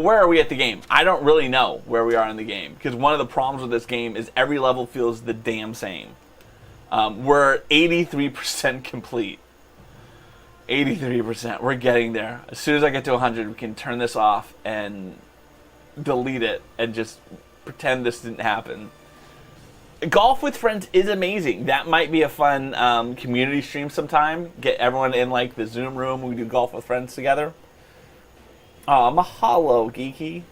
where are we at the game? I don't really know where we are in the game, because one of the problems with this game is every level feels the damn same. We're 83% complete. 83%. We're getting there. As soon as I get to 100, we can turn this off and delete it and just pretend this didn't happen. Golf with friends is amazing. That might be a fun community stream sometime. Get everyone in like the Zoom room. We do golf with friends together. Oh, mahalo, Geeky.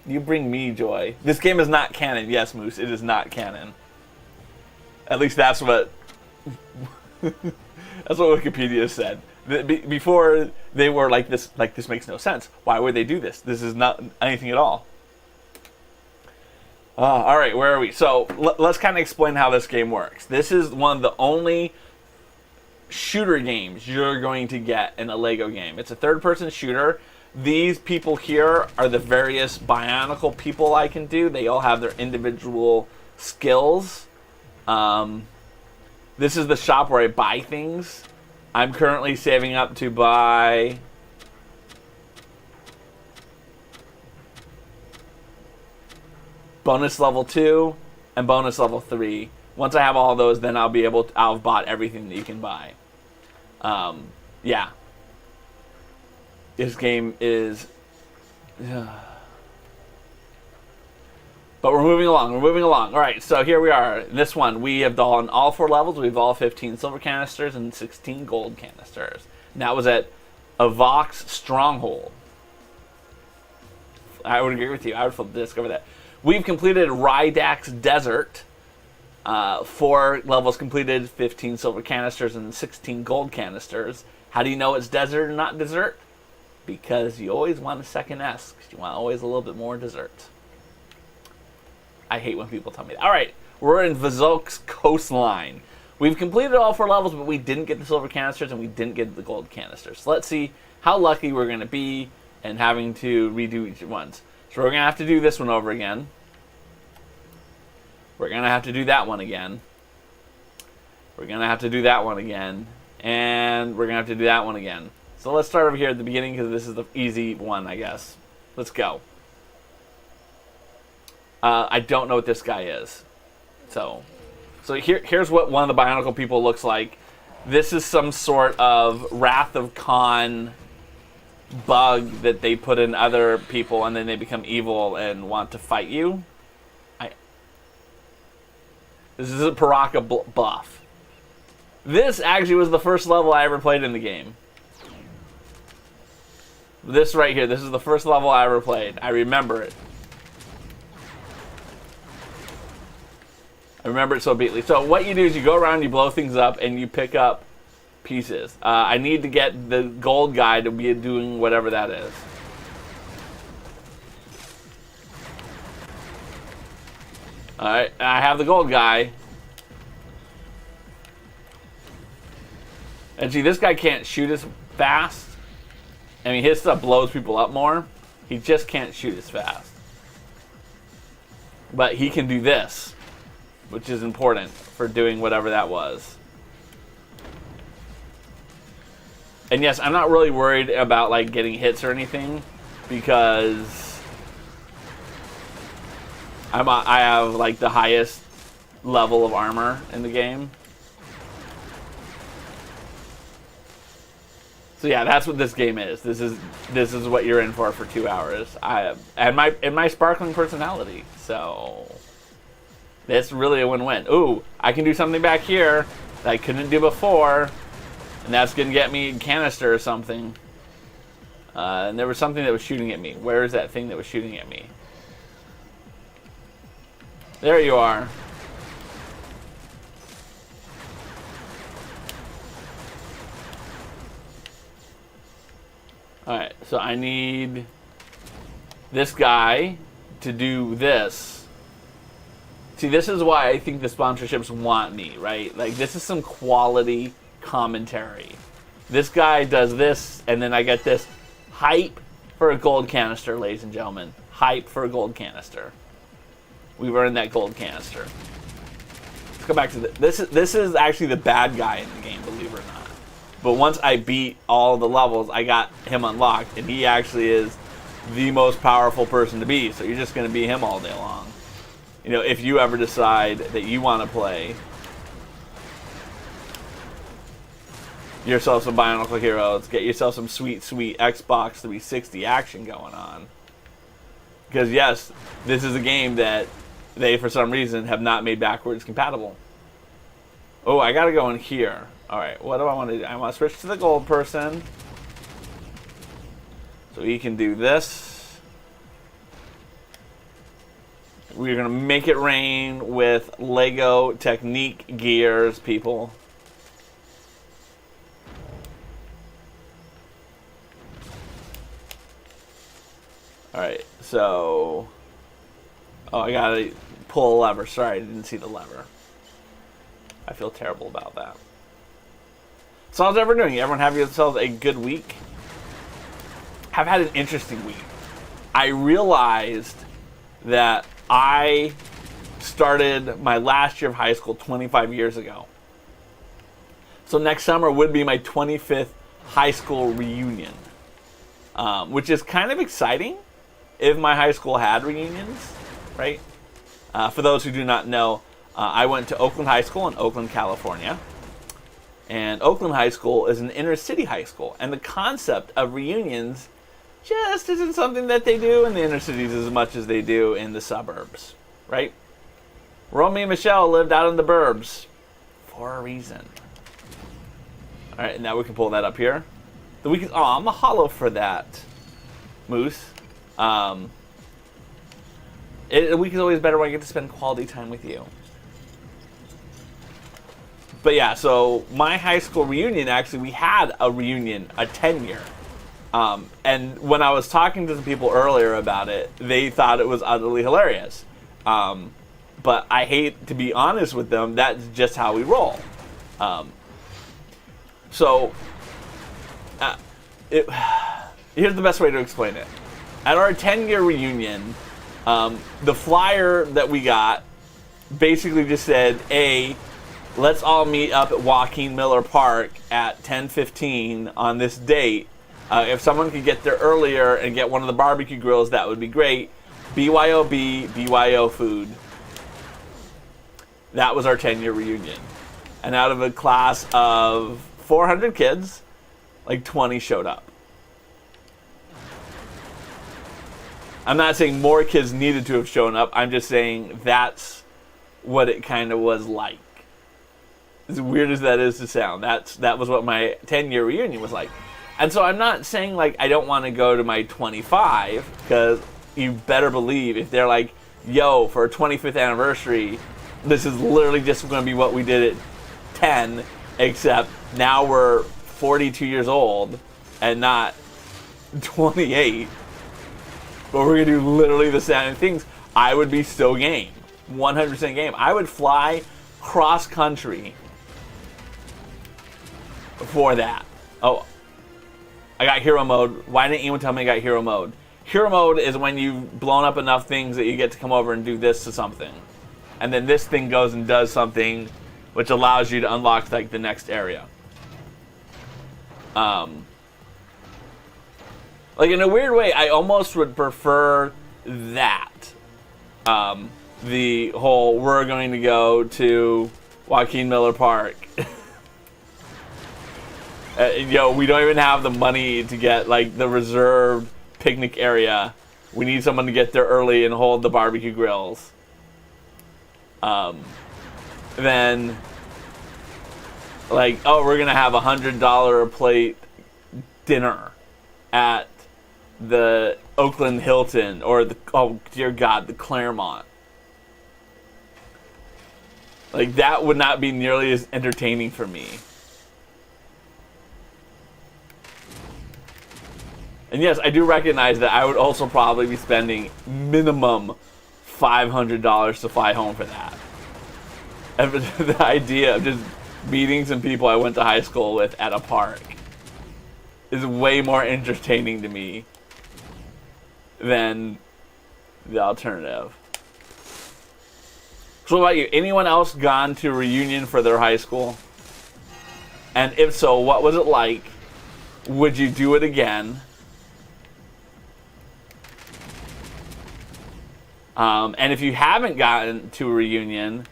You bring me joy. This game is not canon. Yes, Moose, it is not canon. At least that's what that's what Wikipedia said. Before they were like this makes no sense. Why would they do this? This is not anything at all. All right, where are we? So let's kind of explain how this game works. This is one of the only shooter games you're going to get in a Lego game. It's a third-person shooter. These people here are the various Bionicle people I can do. They all have their individual skills. This is the shop where I buy things. I'm currently saving up to buy bonus level 2 and bonus level 3. Once I have all those, then I'll have bought everything that you can buy. Yeah. This game is... But we're moving along. All right, so here we are. This one, we have done all 4 levels. We've all 15 silver canisters and 16 gold canisters. And that was at a Vox Stronghold. I would agree with you. I would flip the disc over that. We've completed Rydak's Desert. 4 levels completed, 15 silver canisters and 16 gold canisters. How do you know it's desert and not dessert? Because you always want a second S, because you want always a little bit more dessert. I hate when people tell me that. All right, we're in Vazok's Coastline. We've completed all 4 levels, but we didn't get the silver canisters and we didn't get the gold canisters. So let's see how lucky we're going to be in having to redo each one. So we're going to have to do this one over again. We're going to have to do that one again. We're going to have to do that one again. And we're going to have to do that one again. So let's start over here at the beginning, because this is the easy one, I guess. Let's go. I don't know what this guy is. So here's what one of the Bionicle people looks like. This is some sort of Wrath of Khan bug that they put in other people, and then they become evil and want to fight you. This is a Paraka buff. This actually was the first level I ever played in the game. This right here, this is the first level I ever played. I remember it. I remember it so beatly. So what you do is you go around, you blow things up, and you pick up pieces. I need to get the gold guy to be doing whatever that is. Alright, I have the gold guy. And see, this guy can't shoot as fast. I mean, his stuff blows people up more. He just can't shoot as fast. But he can do this, which is important for doing whatever that was. And yes, I'm not really worried about like getting hits or anything, because I have like the highest level of armor in the game. So yeah, that's what this game is. This is what you're in for 2 hours. And my sparkling personality. So it's really a win-win. Ooh, I can do something back here that I couldn't do before, and that's gonna get me a canister or something. And there was something that was shooting at me. Where is that thing that was shooting at me? There you are. Alright, so I need this guy to do this. See, this is why I think the sponsorships want me, right? Like, this is some quality commentary. This guy does this, and then I get this. Hype for a gold canister, ladies and gentlemen. Hype for a gold canister. We've earned that gold canister. Let's go back to this. This is actually the bad guy in the game, believe it or not. But once I beat all the levels, I got him unlocked, and he actually is the most powerful person to be. So you're just going to be him all day long. You know, if you ever decide that you want to play yourself some Bionicle Heroes, get yourself some sweet, sweet Xbox 360 action going on. Because yes, this is a game that they, for some reason, have not made backwards compatible. Oh, I gotta go in here. Alright, what do I want to do? I want to switch to the gold person. So he can do this. We're gonna make it rain with Lego Technique gears, people. Alright, so... Oh, I gotta pull a lever. Sorry, I didn't see the lever. I feel terrible about that. So how's everyone doing? Everyone have yourselves a good week? I've had an interesting week. I realized that I started my last year of high school 25 years ago. So next summer would be my 25th high school reunion, which is kind of exciting if my high school had reunions, right? For those who do not know, I went to Oakland High School in Oakland, California. And Oakland High School is an inner city high school. And the concept of reunions just isn't something that they do in the inner cities as much as they do in the suburbs, right? Romy and Michelle lived out in the burbs for a reason. All right, now we can pull that up here. The week is, oh, I'm a hollow for that, Moose. The week is always better when I get to spend quality time with you. But yeah, so my high school reunion, actually, we had a reunion, a 10-year. And when I was talking to some people earlier about it, they thought it was utterly hilarious. But I hate to be honest with them, that's just how we roll. Here's the best way to explain it. At our 10-year reunion, the flyer that we got basically just said, let's all meet up at Joaquin Miller Park at 10:15 on this date. If someone could get there earlier and get one of the barbecue grills, that would be great. BYOB, BYO food. That was our 10-year reunion. And out of a class of 400 kids, like 20 showed up. I'm not saying more kids needed to have shown up. I'm just saying that's what it kind of was like. As weird as that is to sound, that was what my 10-year reunion was like. And so I'm not saying like I don't want to go to my 25, because you better believe if they're like, yo, for our 25th anniversary, this is literally just going to be what we did at 10, except now we're 42 years old and not 28. But we're going to do literally the same things. I would be so game. 100% game. I would fly cross country for that. Oh, I got hero mode. Why didn't anyone tell me I got hero mode? Hero mode is when you've blown up enough things that you get to come over and do this to something. And then this thing goes and does something which allows you to unlock like the next area. Like in a weird way, I almost would prefer that. The whole, we're going to go to Joaquin Miller Park. We don't even have the money to get like the reserved picnic area. We need someone to get there early and hold the barbecue grills. Then, like, oh, we're gonna have $100 a plate dinner at the Oakland Hilton or the, oh dear God, the Claremont. Like, that would not be nearly as entertaining for me. And yes, I do recognize that I would also probably be spending minimum $500 to fly home for that. And the idea of just meeting some people I went to high school with at a park is way more entertaining to me than the alternative. So what about you? Anyone else gone to a reunion for their high school? And if so, what was it like? Would you do it again? And if you haven't gotten to a reunion,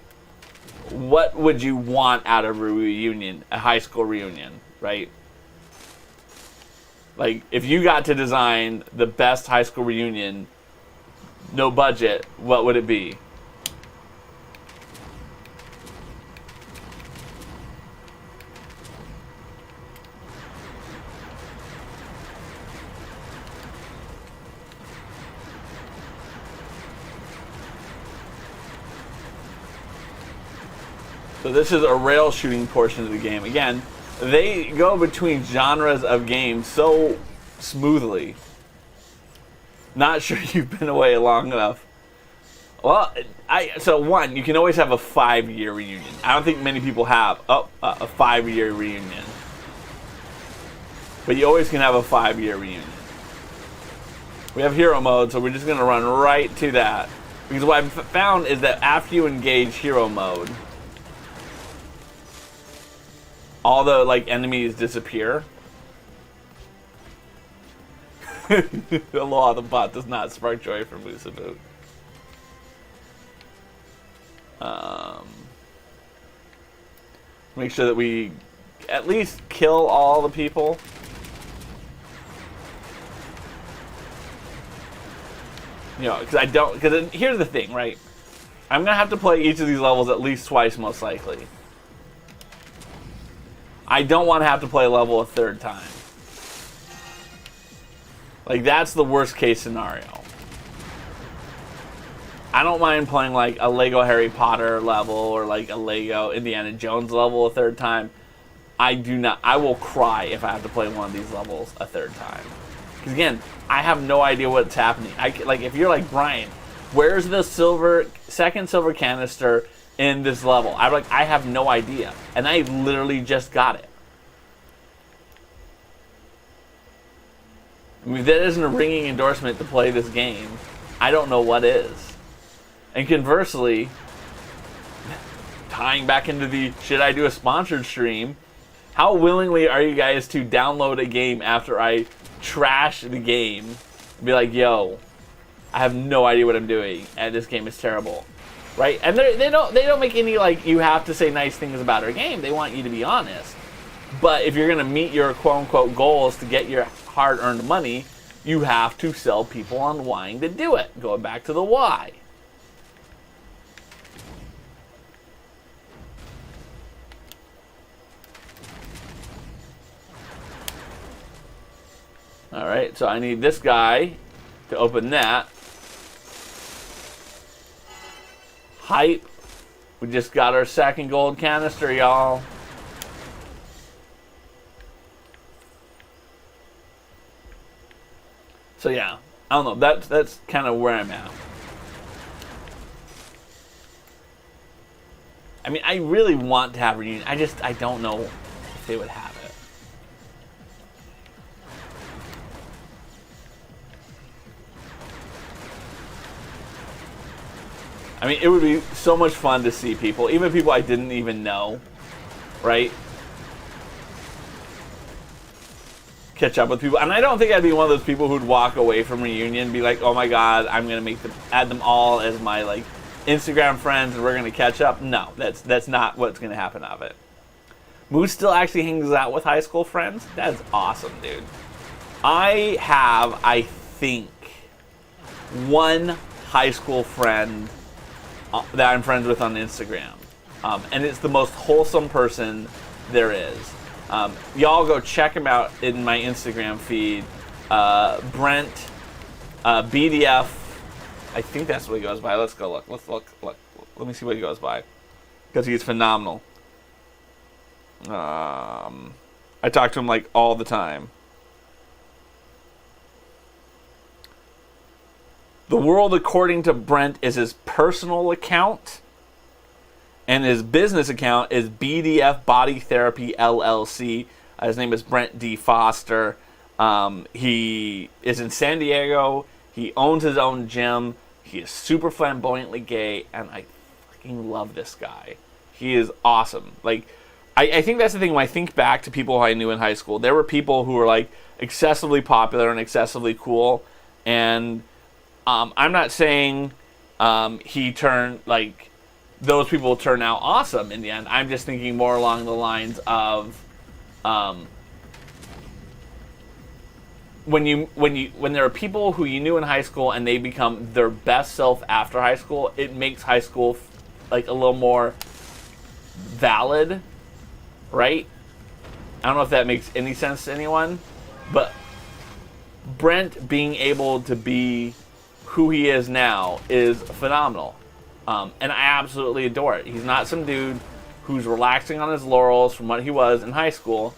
what would you want out of a reunion, a high school reunion, right? Like, if you got to design the best high school reunion, no budget, what would it be? So this is a rail shooting portion of the game. Again, they go between genres of games so smoothly. Not sure you've been away long enough. Well, so one, you can always have a 5-year reunion. I don't think many people have a 5-year reunion. But you always can have a 5-year reunion. We have hero mode, so we're just going to run right to that. Because what I've found is that after you engage hero mode, all the enemies disappear. The law of the bot does not spark joy for Musaboot. Make sure that we at least kill all the people. Because here's the thing, right? I'm gonna have to play each of these levels at least twice, most likely. I don't want to have to play a level a third time. That's the worst case scenario. I don't mind playing a Lego Harry Potter level or a Lego Indiana Jones level a third time. I will cry if I have to play one of these levels a third time. Because again, I have no idea what's happening. If you're like, Brian, where's the second silver canister in this level? I have no idea. And I literally just got it. I mean, if that isn't a ringing endorsement to play this game, I don't know what is. And conversely, tying back into the should I do a sponsored stream, how willingly are you guys to download a game after I trash the game and be like, yo, I have no idea what I'm doing and this game is terrible, right? And they don't make any you have to say nice things about our game. They want you to be honest. But if you're gonna meet your quote unquote goals to get your hard-earned money, you have to sell people on wanting to do it. Going back to the why. Alright, so I need this guy to open that. Hype. We just got our second gold canister, y'all. So yeah, I don't know. That's kind of where I'm at. I mean, I really want to have a reunion. I don't know if they would have it. I mean, it would be so much fun to see people, even people I didn't even know, right? Catch up with people. And I don't think I'd be one of those people who'd walk away from reunion and be like, oh my god, I'm going to add them all as my Instagram friends and we're going to catch up. No, that's not what's going to happen of it. Moose still actually hangs out with high school friends. That's awesome, dude. I have, I think, one high school friend that I'm friends with on Instagram. And it's the most wholesome person there is. Y'all go check him out in my Instagram feed. Brent, BDF, I think that's what he goes by. Let's go look. Let's look. Let me see what he goes by. Because he's phenomenal. I talk to him all the time. The World According to Brent is his personal account. And his business account is BDF Body Therapy LLC. His name is Brent D. Foster. He is in San Diego. He owns his own gym. He is super flamboyantly gay, and I fucking love this guy. He is awesome. I think that's the thing. When I think back to people who I knew in high school, there were people who were excessively popular and excessively cool. And I'm not saying he turned like those people turn out awesome in the end. I'm just thinking more along the lines of when there are people who you knew in high school and they become their best self after high school, it makes high school like a little more valid, right? I don't know if that makes any sense to anyone, but Brent being able to be who he is now is phenomenal. And I absolutely adore it. He's not some dude who's relaxing on his laurels from what he was in high school.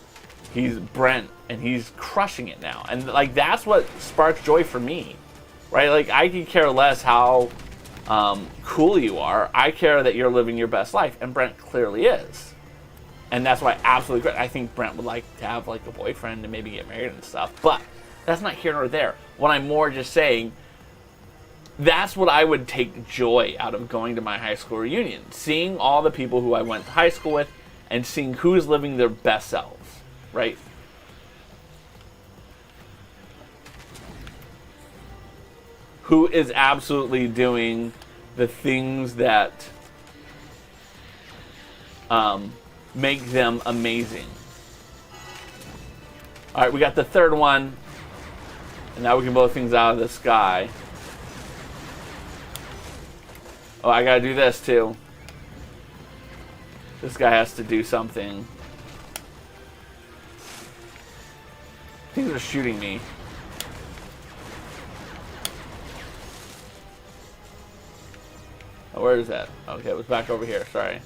He's Brent, and he's crushing it now. And like that's what sparks joy for me, right? Like I could care less how cool you are. I care that you're living your best life, and Brent clearly is. And that's why absolutely great. I think Brent would like to have like a boyfriend and maybe get married and stuff. But that's not here nor there. What I'm more just saying, that's what I would take joy out of going to my high school reunion. Seeing all the people who I went to high school with and seeing who's living their best selves, right? Who is absolutely doing the things that make them amazing. All right, we got the third one. And now we can blow things out of the sky. Oh, I gotta do this too. This guy has to do something. Things are shooting me. Oh, where is that? Okay, it was back over here. Sorry.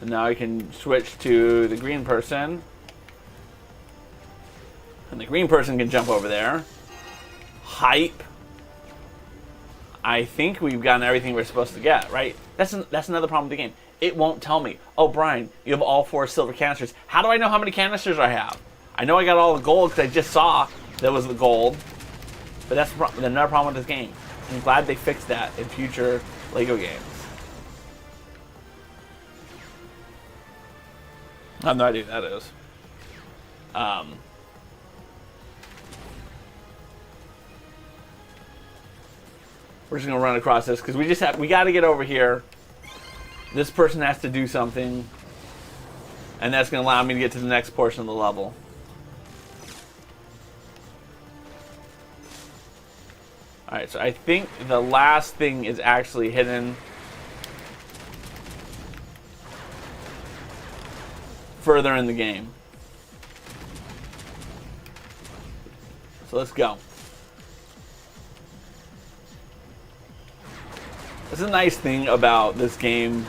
And now I can switch to the green person. And the green person can jump over there. Hype. I think we've gotten everything we're supposed to get, right? That's another problem with the game. It won't tell me, oh, Brian, you have all 4 silver canisters. How do I know how many canisters I have? I know I got all the gold because I just saw that was the gold. But that's another problem with this game. I'm glad they fixed that in future LEGO games. I have no idea who that is. We're just gonna run across this because we got to get over here. This person has to do something, and that's gonna allow me to get to the next portion of the level. All right, so I think the last thing is actually hidden further in the game. So let's go. That's a nice thing about this game.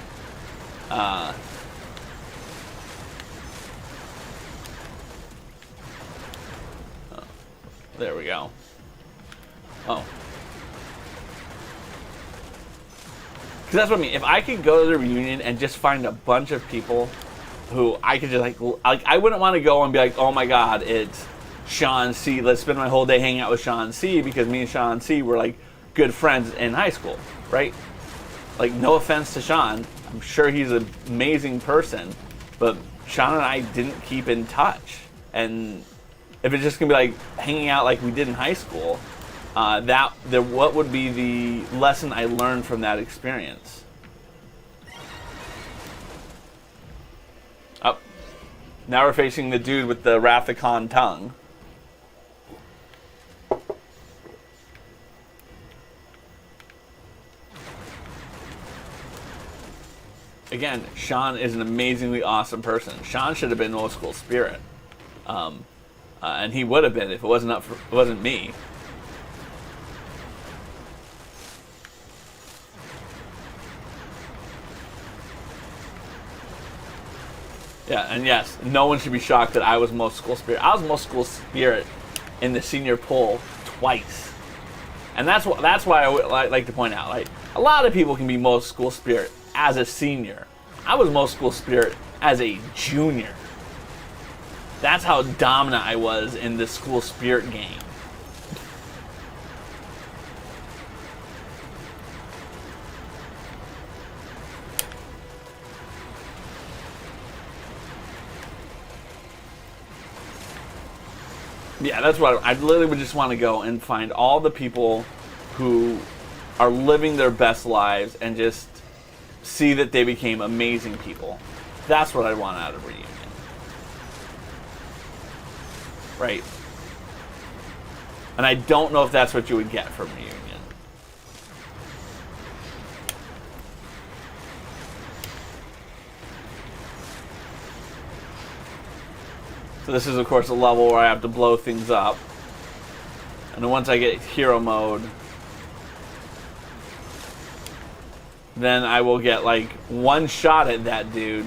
There we go. Oh. Because that's what I mean. If I could go to the reunion and just find a bunch of people who I could just like I wouldn't want to go and be like, oh my god, it's Sean C. Let's spend my whole day hanging out with Sean C. because me and Sean C. were like good friends in high school, right? Like, no offense to Sean. I'm sure he's an amazing person, but Sean and I didn't keep in touch. And if it's just gonna be like hanging out like we did in high school, what would be the lesson I learned from that experience? Oh, now we're facing the dude with the Wrath of Khan tongue. Again, Sean is an amazingly awesome person. Sean should have been old school spirit, and he would have been if it wasn't me. Yeah, and yes, no one should be shocked that I was most school spirit. I was most school spirit in the senior poll twice, and that's why I would like to point out, like, a lot of people can be most school spirit as a senior. I was most school spirit as a junior. That's how dominant I was in the school spirit game. Yeah, that's what I literally would just want to go and find all the people who are living their best lives and just see that they became amazing people. That's what I want out of Reunion. Right? And I don't know if that's what you would get from Reunion. So this is, of course, a level where I have to blow things up. And then once I get hero mode, then I will get, like, one shot at that dude.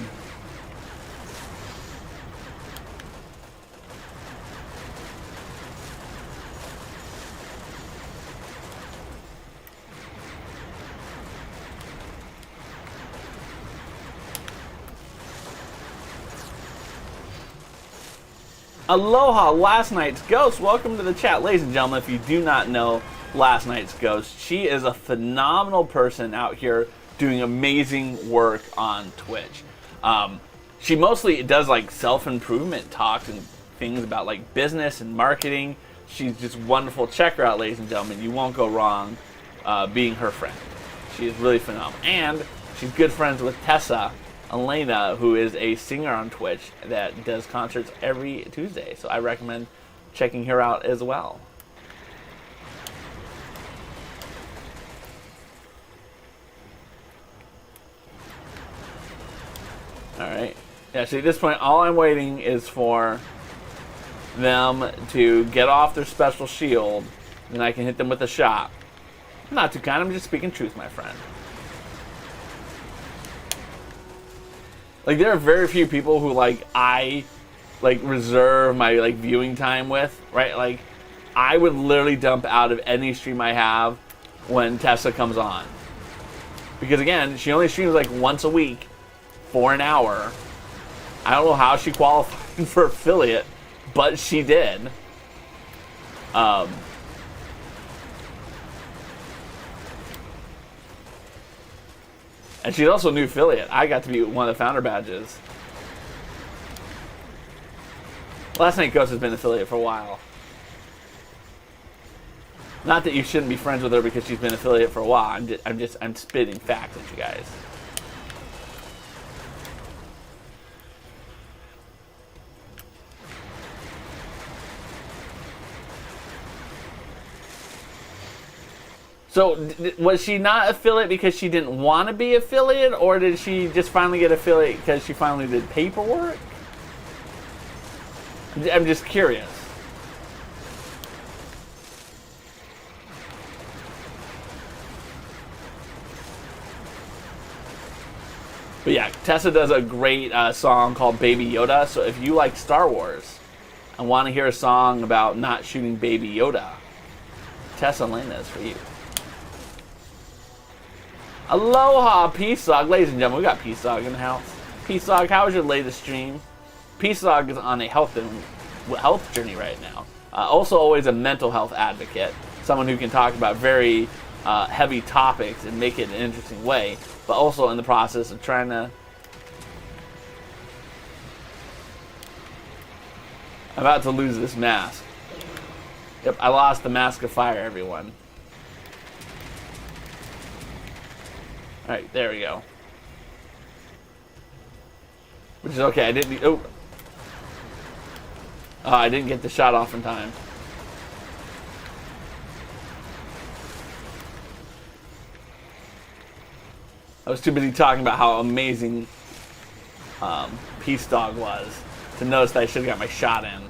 Aloha, Last Night's Ghost. Welcome to the chat. Ladies and gentlemen, if you do not know Last Night's Ghost, she is a phenomenal person out here doing amazing work on Twitch. She mostly does like self-improvement talks and things about like business and marketing. She's just wonderful. Check her out, ladies and gentlemen. You won't go wrong being her friend. She is really phenomenal. And she's good friends with Tessa Elena, who is a singer on Twitch that does concerts every Tuesday. So I recommend checking her out as well. Alright. Yeah, see, at this point, all I'm waiting is for them to get off their special shield, and I can hit them with a shot. I'm not too kind, I'm just speaking truth, my friend. Like, there are very few people who, like, I, like, reserve my, like, viewing time with, right? Like, I would literally dump out of any stream I have when Tessa comes on. Because, again, she only streams, like, once a week for an hour. I don't know how she qualified for affiliate, but she did. And she's also a new affiliate. I got to be one of the founder badges. Last Night Ghost has been an affiliate for a while. Not that you shouldn't be friends with her because she's been an affiliate for a while. I'm spitting facts at you guys. So, was she not affiliate because she didn't want to be affiliate, or did she just finally get affiliate because she finally did paperwork? I'm just curious. But yeah, Tessa does a great song called Baby Yoda, so if you like Star Wars and want to hear a song about not shooting Baby Yoda, Tessa Elena is for you. Aloha, Peace Dog. Ladies and gentlemen, we got Peace Dog in the house. Peace Dog, how was your latest stream? Peace Dog is on a health journey right now. Also always a mental health advocate. Someone who can talk about very heavy topics and make it an interesting way. But also in the process of trying to... I'm about to lose this mask. Yep, I lost the Mask of Fire, everyone. Alright, there we go. Which is okay, I didn't... Oh! I didn't get the shot off in time. I was too busy talking about how amazing Peace Dog was to notice that I should have got my shot in.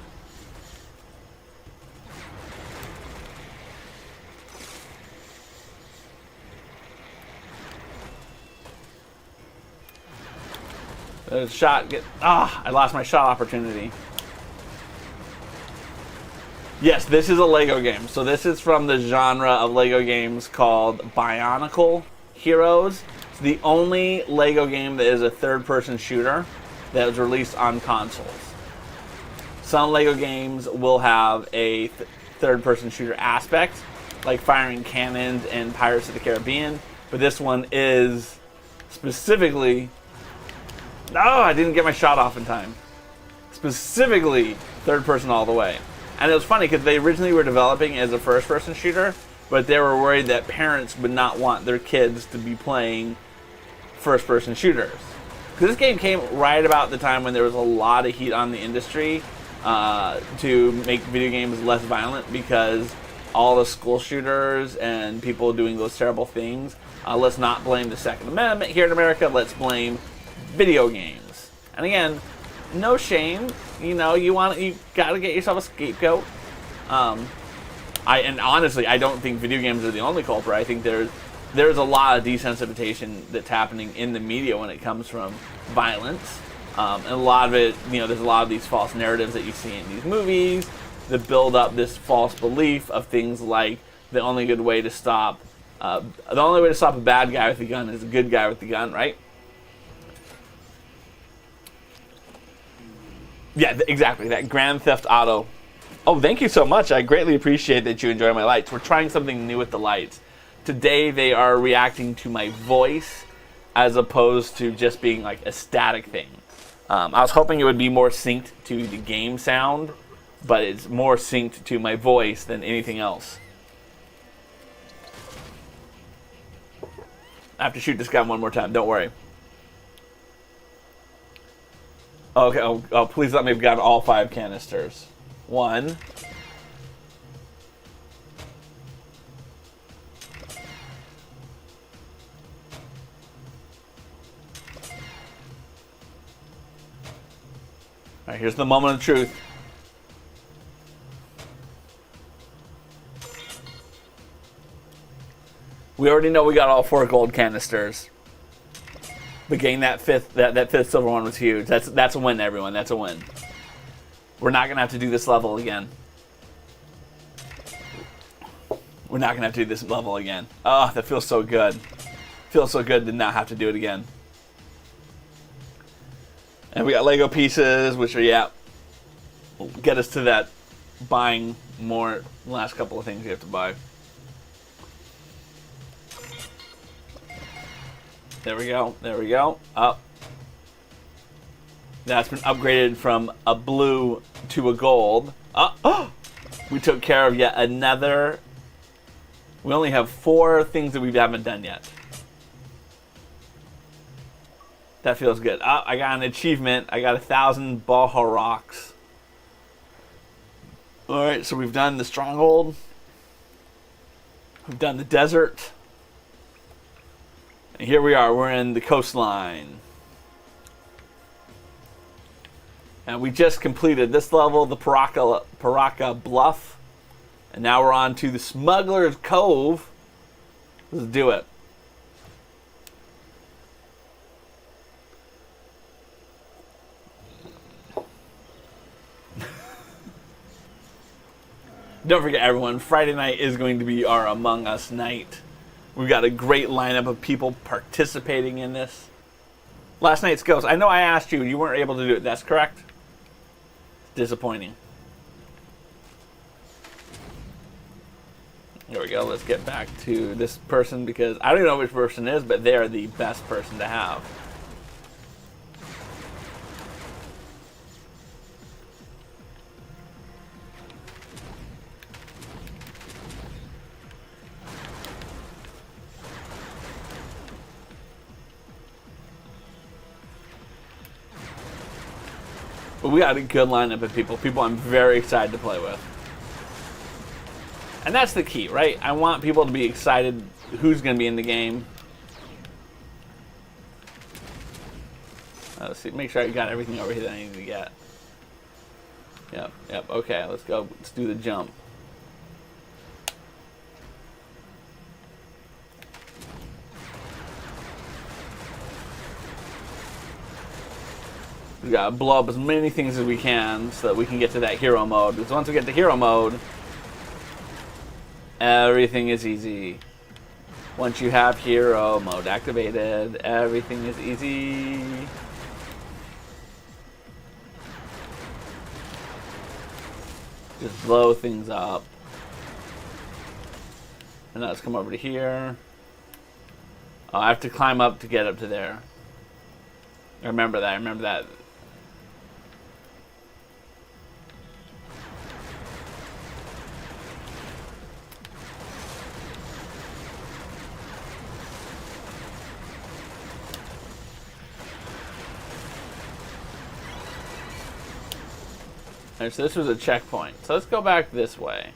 I lost my shot opportunity. Yes, this is a Lego game. So this is from the genre of Lego games called Bionicle Heroes. It's the only Lego game that is a third-person shooter that was released on consoles. Some Lego games will have a third-person shooter aspect, like firing cannons in Pirates of the Caribbean, but this one is specifically... No, I didn't get my shot off in time. Specifically, third person all the way. And it was funny because they originally were developing as a first-person shooter, but they were worried that parents would not want their kids to be playing first-person shooters. Because this game came right about the time when there was a lot of heat on the industry to make video games less violent, because all the school shooters and people doing those terrible things. Let's not blame the Second Amendment here in America. Let's blame video games. And again, no shame. You know, you got to get yourself a scapegoat. And honestly, I don't think video games are the only culprit. I think there's a lot of desensitization that's happening in the media when it comes from violence. And a lot of it, you know, there's a lot of these false narratives that you see in these movies that build up this false belief of things like the only way to stop a bad guy with a gun is a good guy with the gun, right? Yeah, exactly. That Grand Theft Auto. Oh, thank you so much. I greatly appreciate that you enjoy my lights. We're trying something new with the lights. Today they are reacting to my voice as opposed to just being like a static thing. I was hoping it would be more synced to the game sound, but it's more synced to my voice than anything else. I have to shoot this guy one more time, don't worry. Okay, oh, please let me have gotten all 5 canisters. 1. All right, here's the moment of truth. We already know we got all 4 gold canisters. But getting that fifth silver one was huge. That's a win, everyone. That's a win. We're not gonna have to do this level again. We're not gonna have to do this level again. Oh, that feels so good. Feels so good to not have to do it again. And we got Lego pieces, which are, will get us to that buying more last couple of things you have to buy. There we go. There we go. Up. That's been upgraded from a blue to a gold. Oh! We took care of yet another. We only have 4 things that we haven't done yet. That feels good. Oh, I got an achievement. I got 1,000 Baja rocks. Alright, so we've done the stronghold. We've done the desert. And here we are. We're in the coastline. And we just completed this level, the Paraka Bluff. And now we're on to the Smuggler's Cove. Let's do it. Don't forget, everyone, Friday night is going to be our Among Us night. We've got a great lineup of people participating in this. Last night's Ghost. I know I asked you. You weren't able to do it. That's correct? Disappointing. There we go. Let's get back to this person, because I don't even know which person it is, but they are the best person to have. But we got a good lineup of people I'm very excited to play with. And that's the key, right? I want people to be excited who's going to be in the game. Let's see, make sure I got everything over here that I need to get. Yep, okay, let's go. Let's do the jump. We gotta blow up as many things as we can so that we can get to that hero mode. Because once we get to hero mode, everything is easy. Once you have hero mode activated, everything is easy. Just blow things up. And now let's come over to here. Oh, I have to climb up to get up to there. I remember that. Alright, so this was a checkpoint. So let's go back this way.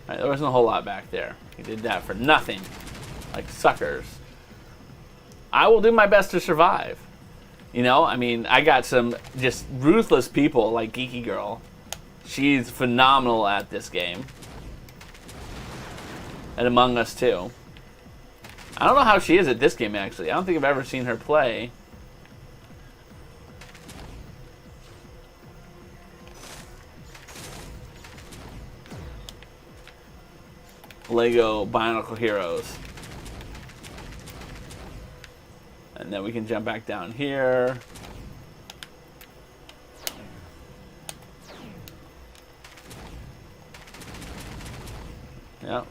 Alright, there wasn't a whole lot back there. We did that for nothing. Like suckers. I will do my best to survive. You know, I mean, I got some just ruthless people like Geeky Girl. She's phenomenal at this game. And Among Us too. I don't know how she is at this game, actually. I don't think I've ever seen her play. Lego Bionicle Heroes. And then we can jump back down here. Yep.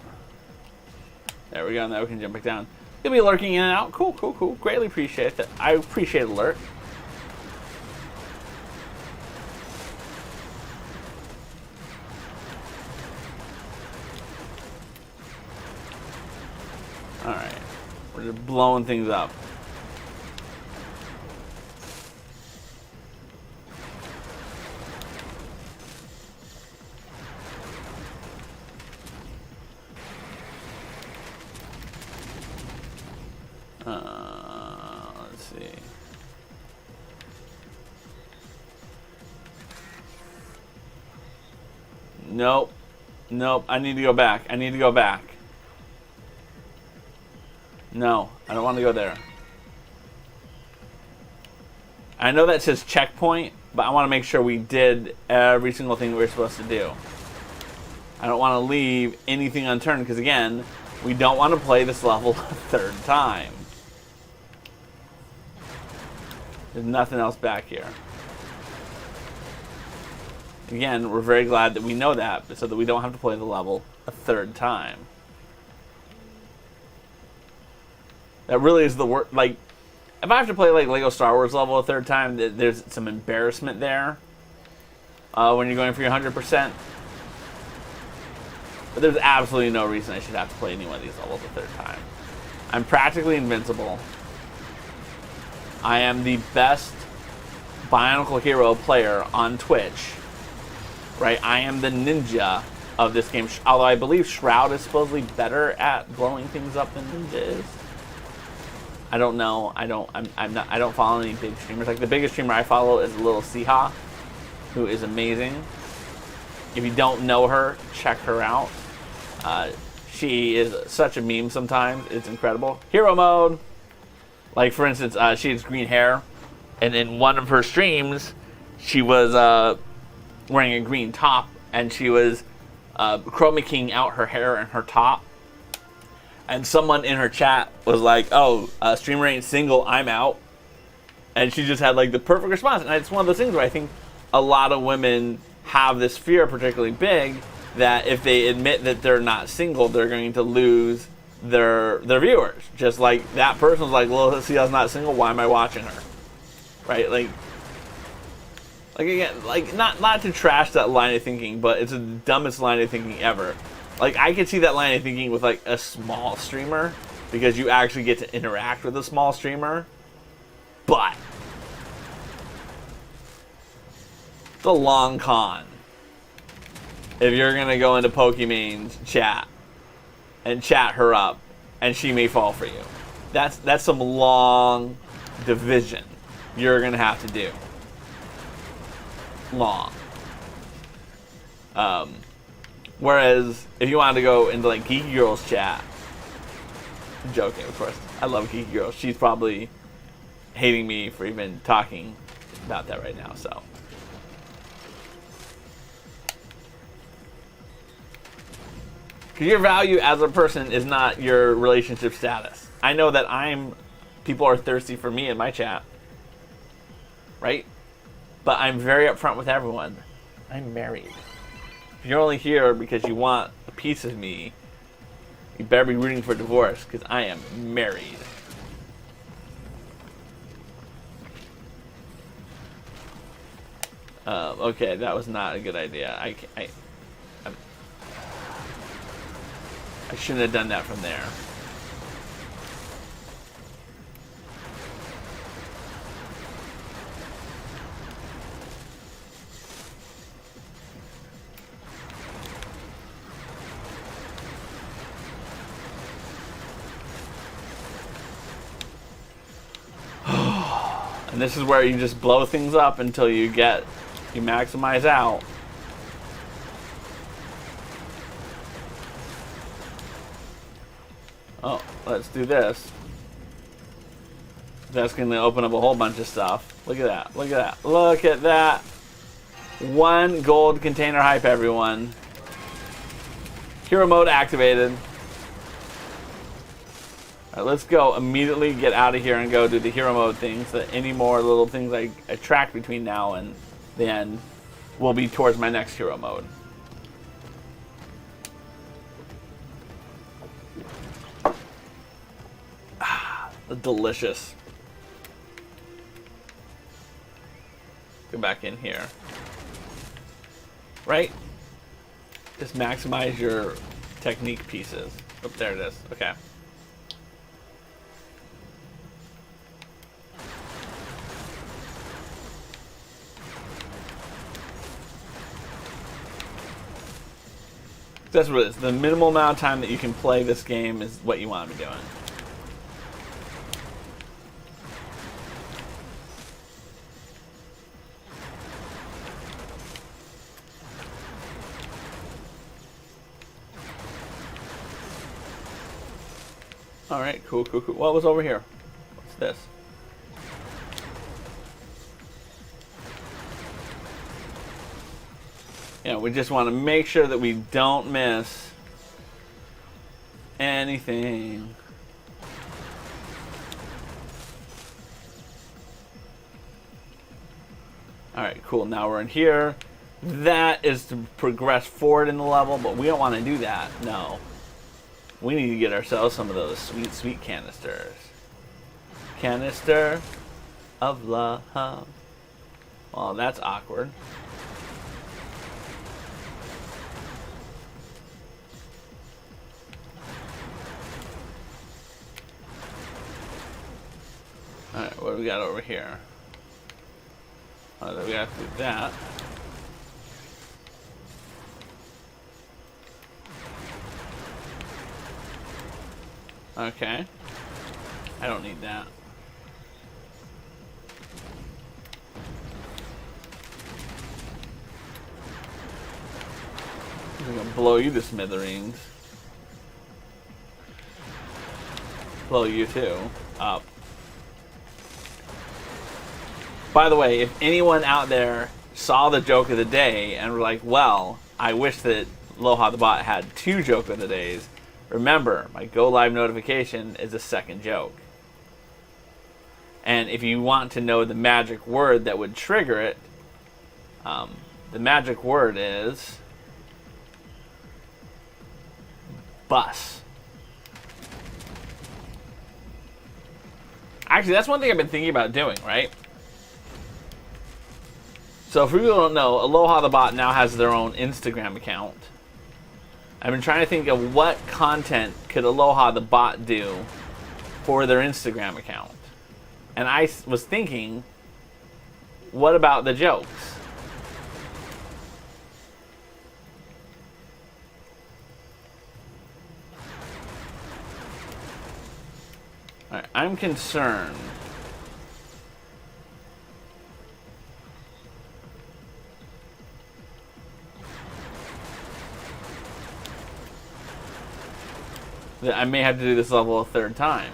There we go. Now we can jump back down. You'll be lurking in and out. Cool, cool, cool. Greatly appreciate that. I appreciate alert. Alright. We're just blowing things up. Let's see. Nope. Nope. I need to go back. I need to go back. No, I don't want to go there. I know that says checkpoint, but I want to make sure we did every single thing we were supposed to do. I don't want to leave anything unturned, because again, we don't want to play this level a third time. There's nothing else back here. Again, we're very glad that we know that, so that we don't have to play the level a third time. That really is the worst. Like, if I have to play like Lego Star Wars level a third time, there's some embarrassment there when you're going for your 100%. But there's absolutely no reason I should have to play any one of these levels a third time. I'm practically invincible. I am the best Bionicle Hero player on Twitch. Right? I am the ninja of this game. Although I believe Shroud is supposedly better at blowing things up than Ninja is. I don't know. I don't follow any big streamers. Like the biggest streamer I follow is Little Siha, who is amazing. If you don't know her, check her out. She is such a meme sometimes. It's incredible. Hero mode. Like for instance, she has green hair, and in one of her streams, she was wearing a green top, and she was chroma keying out her hair and her top. And someone in her chat was like, "Oh, streamer ain't single, I'm out." And she just had like the perfect response. And it's one of those things where I think a lot of women have this fear particularly big that if they admit that they're not single, they're going to lose their viewers. Just like that person's like, "Well, see, I was not single. Why am I watching her?" Right? Like again, like not to trash that line of thinking, but it's the dumbest line of thinking ever. Like, I could see that line of thinking with, like, a small streamer, because you actually get to interact with a small streamer, but it's a long con if you're going to go into Pokemon's chat and chat her up, and she may fall for you. That's some long division you're going to have to do. Long. Whereas, if you wanted to go into, like, Geeky Girl's chat, I'm joking, of course. I love Geeky Girl. She's probably hating me for even talking about that right now, so. Because your value as a person is not your relationship status. I know that people are thirsty for me in my chat. Right? But I'm very upfront with everyone. I'm married. If you're only here because you want a piece of me, you better be rooting for divorce, because I am married. Okay, that was not a good idea. I shouldn't have done that from there. And this is where you just blow things up until you maximize out. Oh, let's do this. That's going to open up a whole bunch of stuff. Look at that. Look at that. Look at that. 1 gold container hype, everyone. Hero mode activated. Alright, let's go immediately get out of here and go do the hero mode thing so that any more little things I attract between now and the end will be towards my next hero mode. Ah, delicious. Go back in here. Right? Just maximize your technique pieces. Oh, there it is. Okay. That's what it is. The minimal amount of time that you can play this game is what you want to be doing. Alright, cool, cool, cool. What was over here? What's this? Yeah, we just want to make sure that we don't miss anything. Alright, cool. Now we're in here. That is to progress forward in the level, but we don't want to do that. No. We need to get ourselves some of those sweet, sweet canisters. Canister of love. Well, that's awkward. Alright, what do we got over here? Oh, we got to do that. Okay. I don't need that. I'm gonna blow you to smithereens. Blow you too up. By the way, if anyone out there saw the joke of the day and were like, well, I wish that Aloha the Bot had 2 joke of the days, remember, my go live notification is a second joke. And if you want to know the magic word that would trigger it, the magic word is bus. Actually, that's one thing I've been thinking about doing, right? So for people who don't know, Aloha the Bot now has their own Instagram account. I've been trying to think of what content could Aloha the Bot do for their Instagram account. And I was thinking, what about the jokes? Alright, I'm concerned that I may have to do this level a 3rd time.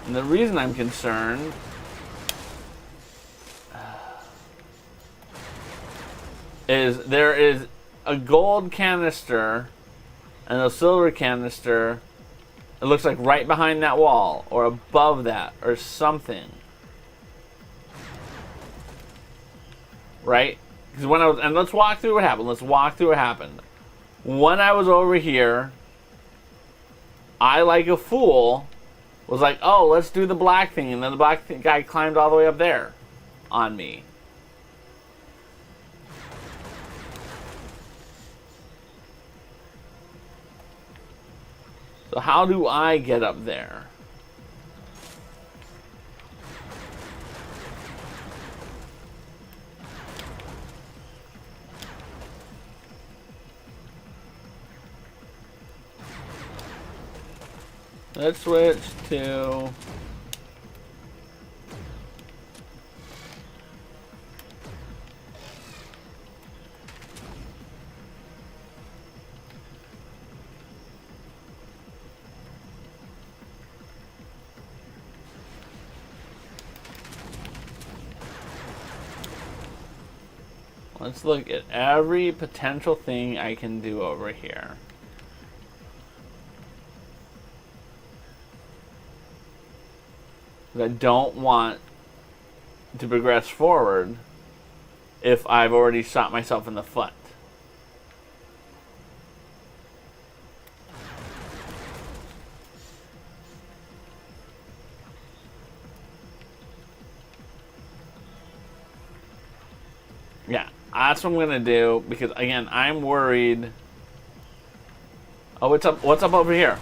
And the reason I'm concerned is there is a gold canister and a silver canister. It looks like right behind that wall or above that or something. Right? Because when I was, and let's walk through what happened. Let's walk through what happened. When I was over here, I, like a fool, was like, oh, let's do the black thing. And then the black guy climbed all the way up there on me. So how do I get up there? Let's switch to Let's look at every potential thing I can do over here. I don't want to progress forward if I've already shot myself in the foot. Yeah, that's what I'm gonna do, because again, I'm worried. Oh, what's up? What's up over here?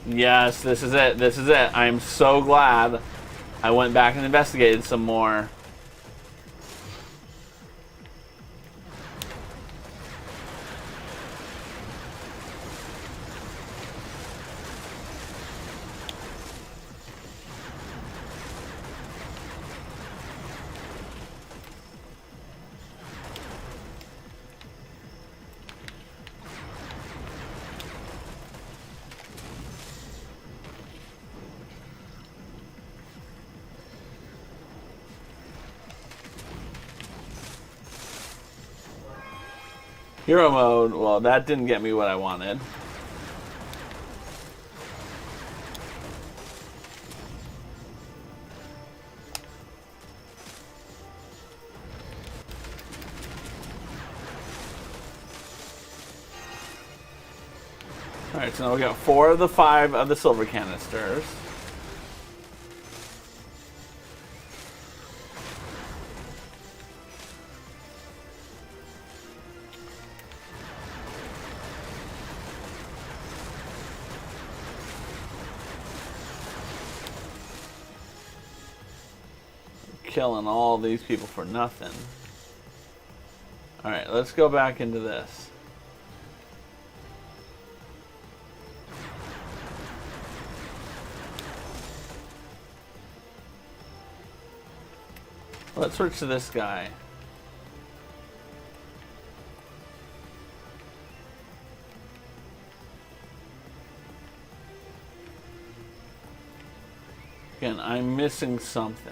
Yes, this is it. This is it. I'm so glad I went back and investigated some more. Hero mode, well, that didn't get me what I wanted. Alright, so now we got 4 of the 5 of the silver canisters. Killing all these people for nothing. Alright, let's go back into this. Let's switch to this guy. Again, I'm missing something.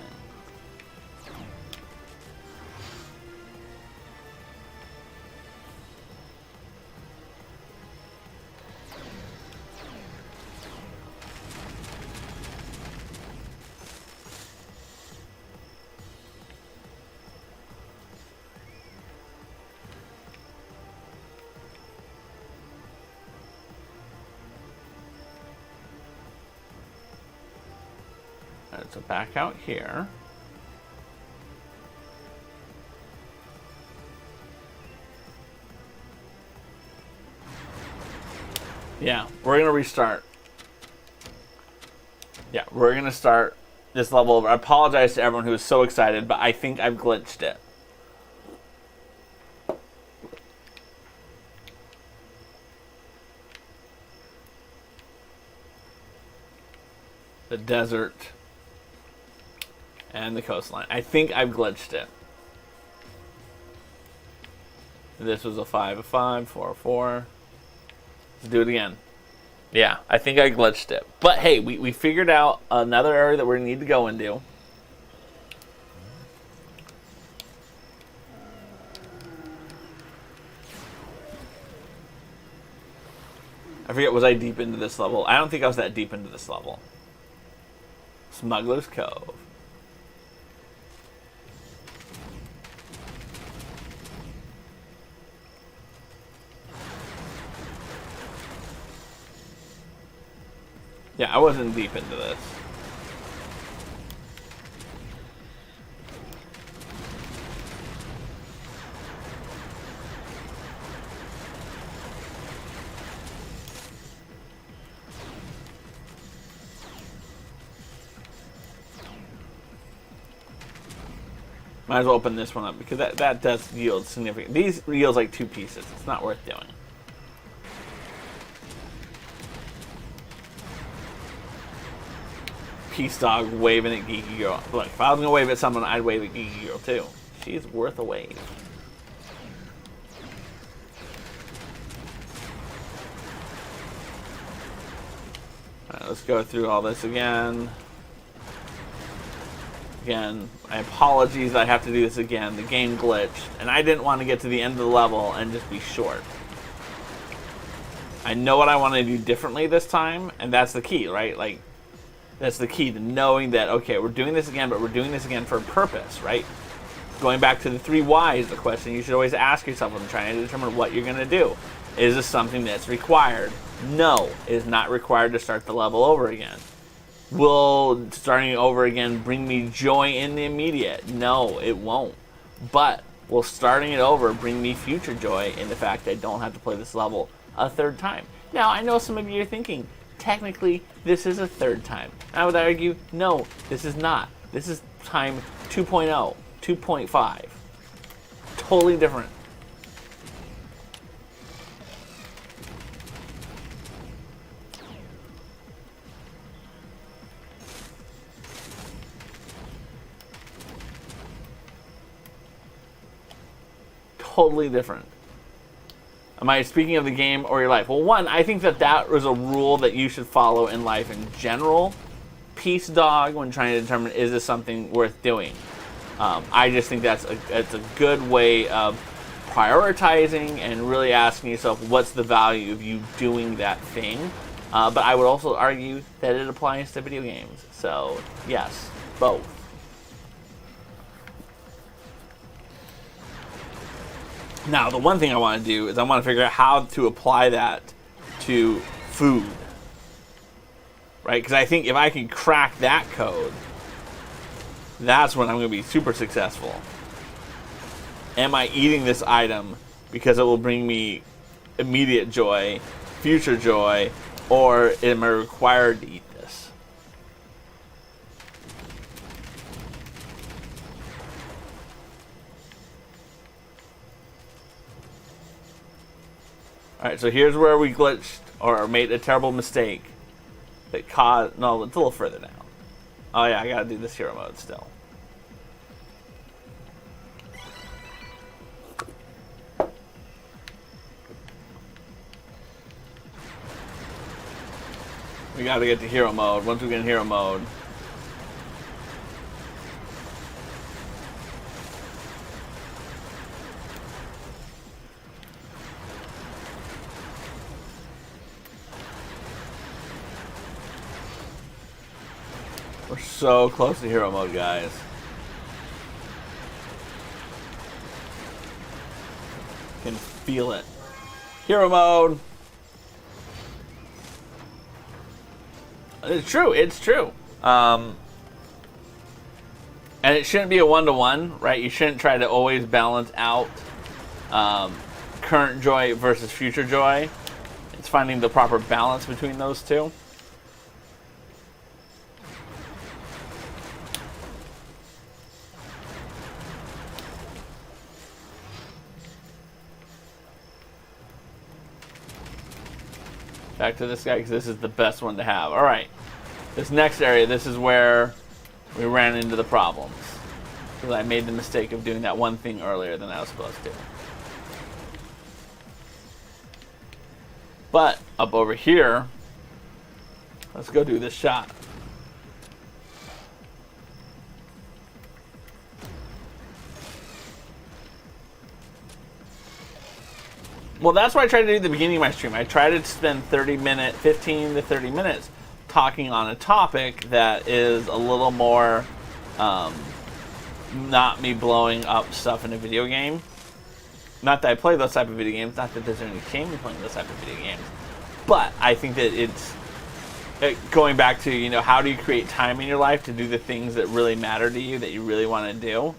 Alright, so back out here. Yeah, we're gonna restart. Yeah, we're gonna start this level over. I apologize to everyone who was so excited, but I think I've glitched it. The desert and the coastline. I think I've glitched it. This was a 5 of 5, 4 of 4. Let's do it again. Yeah, I think I glitched it. But hey, we figured out another area that we need to go into. I forget, was I deep into this level? I don't think I was that deep into this level. Smuggler's Cove. Yeah, I wasn't deep into this. Might as well open this one up, because that does yield significant. These yields like 2 pieces. It's not worth doing. Peace Dog waving at Geeky Girl. Look, if I was gonna wave at someone, I'd wave at Geeky Girl too. She's worth a wave. let's go through all this again. Again, my apologies that I have to do this again. The game glitched, and I didn't want to get to the end of the level and just be short. I know what I want to do differently this time, and that's the key, right? Like, that's the key to knowing that, okay, we're doing this again, but we're doing this again for a purpose, right? Going back to the 3 whys, the question you should always ask yourself when trying to determine what you're going to do. Is this something that's required? No, it is not required to start the level over again. Will starting over again bring me joy in the immediate? No, it won't. But will starting it over bring me future joy in the fact that I don't have to play this level a 3rd time? Now, I know some of you are thinking, technically, this is a 3rd time. I would argue, no, this is not. This is time 2.0, 2.5. Totally different. Totally different. Am I speaking of the game or your life? Well, one, I think that was a rule that you should follow in life in general. Peace dog when trying to determine, is this something worth doing? I just think it's a good way of prioritizing and really asking yourself, what's the value of you doing that thing? But I would also argue that it applies to video games. So, yes, both. Now, the one thing I want to do is I want to figure out how to apply that to food. Right? Because I think if I can crack that code, that's when I'm going to be super successful. Am I eating this item because it will bring me immediate joy, future joy, or am I required to eat this? Alright, so here's where we glitched or made a terrible mistake that caused... No, it's a little further down. Oh yeah, I gotta do this hero mode still. We gotta get to hero mode. Once we get in hero mode... We're so close to hero mode, guys. Can feel it. Hero mode. It's true. It's true. And it shouldn't be a 1-to-1, right? You shouldn't try to always balance out current joy versus future joy. It's finding the proper balance between those two. Back to this guy because this is the best one to have. All right, this next area, this is where we ran into the problems because I made the mistake of doing that one thing earlier than I was supposed to. But up over here, let's go do this shot. Well, that's what I tried to do at the beginning of my stream. I tried to spend 15 to 30 minutes talking on a topic that is a little more not me blowing up stuff in a video game. Not that I play those type of video games. Not that there's any shame in playing those type of video games. But I think that it's going back to, you know, how do you create time in your life to do the things that really matter to you, that you really want to do.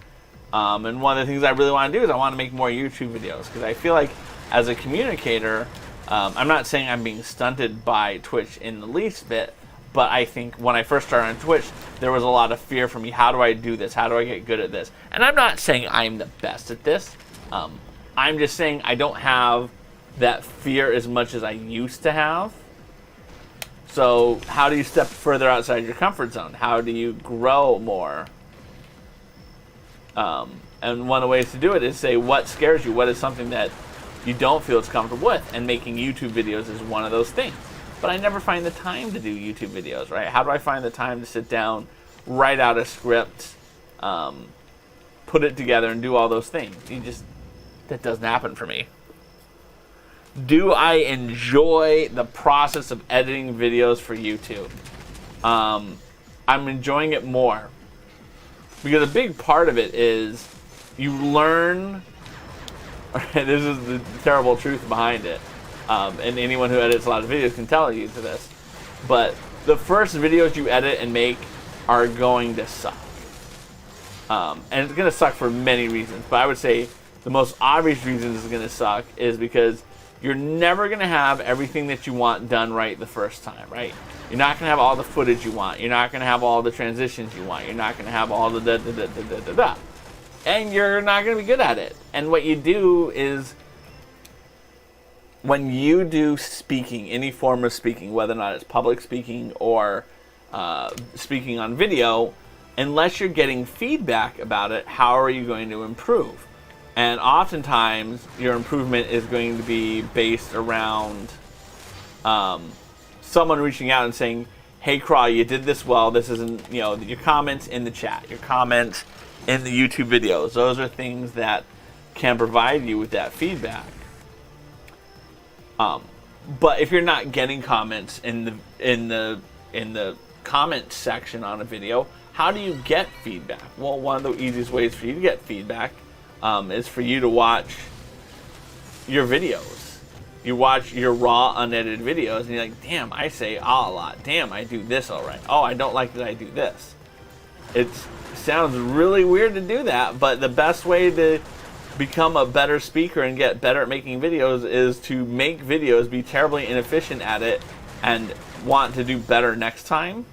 And one of the things I really want to do is I want to make more YouTube videos because I feel like as a communicator, I'm not saying I'm being stunted by Twitch in the least bit, but I think when I first started on Twitch, there was a lot of fear for me. How do I do this? How do I get good at this? And I'm not saying I'm the best at this. I'm just saying I don't have that fear as much as I used to have. So how do you step further outside your comfort zone? How do you grow more? And one of the ways to do it is say what scares you. What is something that you don't feel as comfortable with? And making YouTube videos is one of those things. but I never find the time to do YouTube videos, right? How do I find the time to sit down, write out a script, put it together, and do all those things? That doesn't happen for me. Do I enjoy the process of editing videos for YouTube? I'm enjoying it more. Because a big part of it is you learn, this is the terrible truth behind it, and anyone who edits a lot of videos can tell you to this, but the first videos you edit and make are going to suck. And it's going to suck for many reasons, but I would say the most obvious reason it's going to suck is because you're never going to have everything that you want done right the first time, right? You're not going to have all the footage you want. You're not going to have all the transitions you want. You're not going to have all the da-da-da-da-da-da. And you're not going to be good at it. And what you do is, when you do speaking, any form of speaking, whether or not it's public speaking or speaking on video, unless you're getting feedback about it, how are you going to improve? And oftentimes, your improvement is going to be based around someone reaching out and saying, hey, Craw, you did this well. This isn't, your comments in the chat, your comments in the YouTube videos. Those are things that can provide you with that feedback. But if you're not getting comments in the comment section on a video, how do you get feedback? Well, one of the easiest ways for you to get feedback is for you to watch your videos. You watch your raw, unedited videos, and you're like, damn, I say ah a lot. Damn, I do this all right. Oh, I don't like that I do this. It sounds really weird to do that, but the best way to become a better speaker and get better at making videos is to make videos, be terribly inefficient at it, and want to do better next time.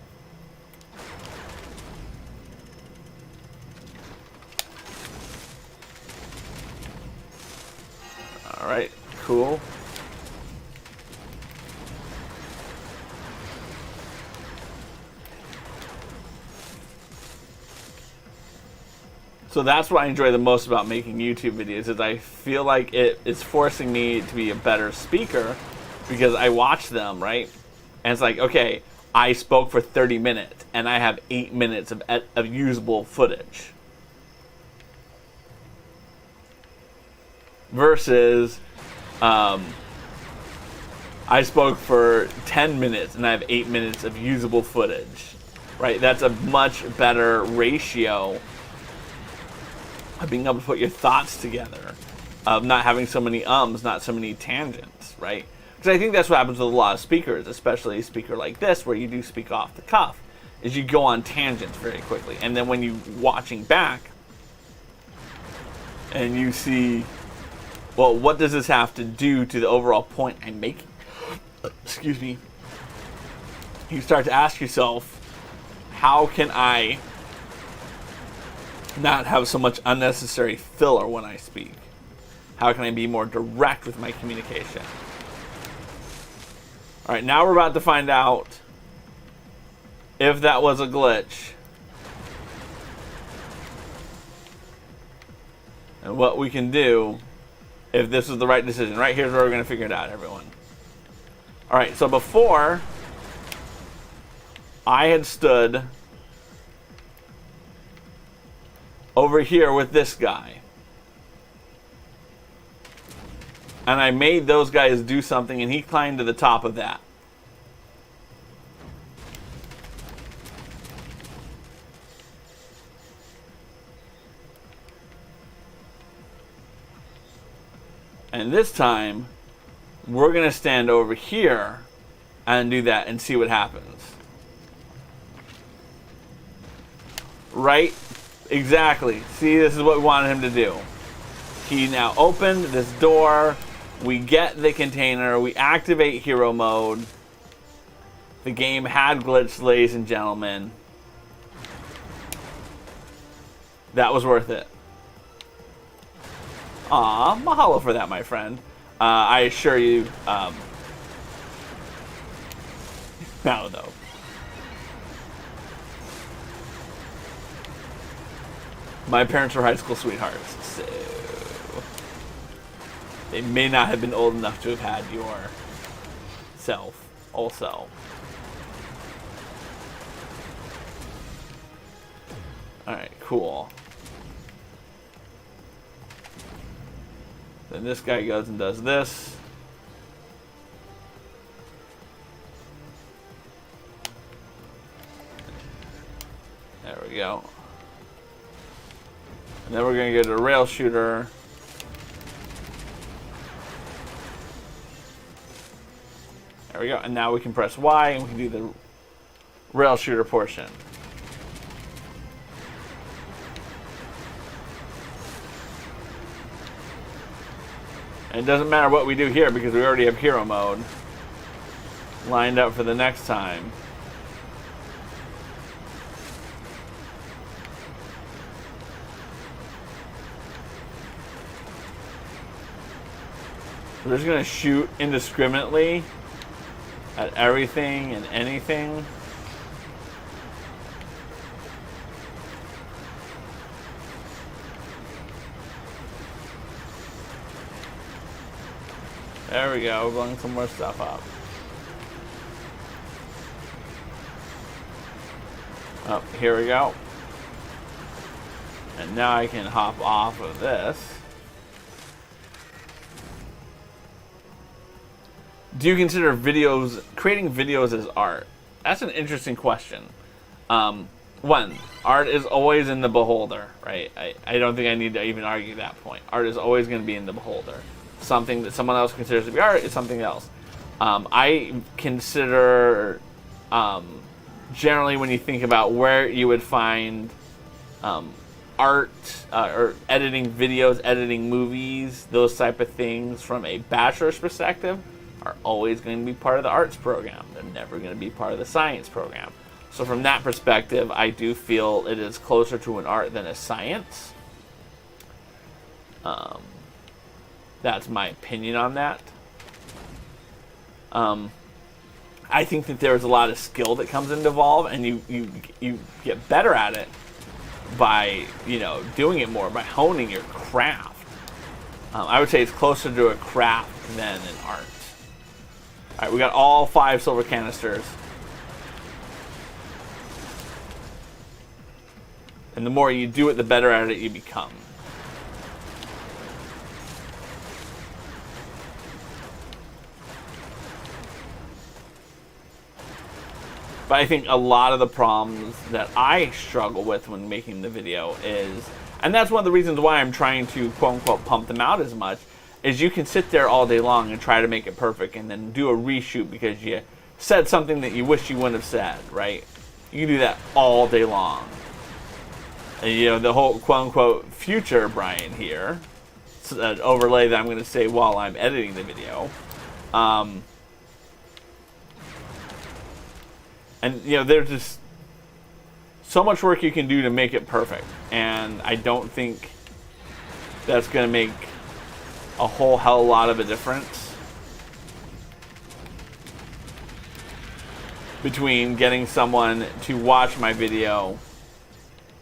All right, cool. So that's what I enjoy the most about making YouTube videos, is I feel like it is forcing me to be a better speaker because I watch them, right? And it's like, okay, I spoke for 30 minutes and I have 8 minutes of usable footage. Versus, I spoke for 10 minutes and I have 8 minutes of usable footage, right? That's a much better ratio of being able to put your thoughts together, of not having so many not so many tangents, right? Because I think that's what happens with a lot of speakers, especially a speaker like this, where you do speak off the cuff, is you go on tangents very quickly. And then when you're watching back, and you see, well, what does this have to do to the overall point I'm making? Excuse me. You start to ask yourself, how can I not have so much unnecessary filler when I speak? How can I be more direct with my communication? All right, now we're about to find out if that was a glitch and what we can do if this is the right decision. Right here's where we're going to figure it out, everyone. All right, so before I had stood over here with this guy, and I made those guys do something, and he climbed to the top of that. And this time, we're going to stand over here and do that and see what happens. Right? Exactly. See, this is what we wanted him to do. He now opened this door. We get the container. We activate hero mode. The game had glitched, ladies and gentlemen. That was worth it. Aw, mahalo for that, my friend. I assure you, no, though. My parents were high school sweethearts, so they may not have been old enough to have had your self. also. Alright, cool. Then this guy goes and does this. There we go. And then we're going to go to the rail shooter. There we go. And now we can press Y and we can do the rail shooter portion. And it doesn't matter what we do here because we already have hero mode lined up for the next time. We're just going to shoot indiscriminately at everything and anything. There we go, blowing some more stuff up. Oh, here we go. And now I can hop off of this. Do you consider creating videos as art? That's an interesting question. One, art is always in the beholder, right? I don't think I need to even argue that point. Art is always going to be in the beholder. Something that someone else considers to be art is something else. I consider, generally when you think about where you would find art or editing videos, editing movies, those type of things from a bachelor's perspective, are always going to be part of the arts program. They're never going to be part of the science program. So from that perspective, I do feel it is closer to an art than a science. That's my opinion on that. I think that there's a lot of skill that comes into Evolve, and you get better at it by doing it more, by honing your craft. I would say it's closer to a craft than an art. All right, we got all 5 silver canisters. And the more you do it, the better at it you become. But I think a lot of the problems that I struggle with when making the video is, and that's one of the reasons why I'm trying to quote-unquote pump them out as much, is you can sit there all day long and try to make it perfect and then do a reshoot because you said something that you wish you wouldn't have said, right? You can do that all day long. And the whole quote-unquote future Brian here, so an overlay that I'm going to say while I'm editing the video. And there's just so much work you can do to make it perfect, and I don't think that's going to make a whole hell of a lot of a difference between getting someone to watch my video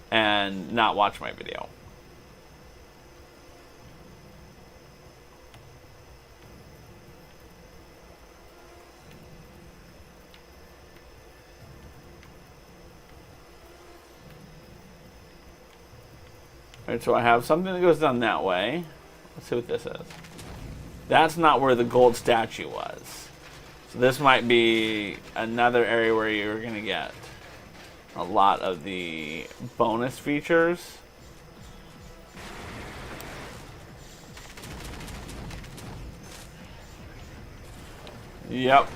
and not watch my video. Alright, so I have something that goes down that way. Let's see what this is. That's not where the gold statue was. So this might be another area where you're going to get a lot of the bonus features. Yep.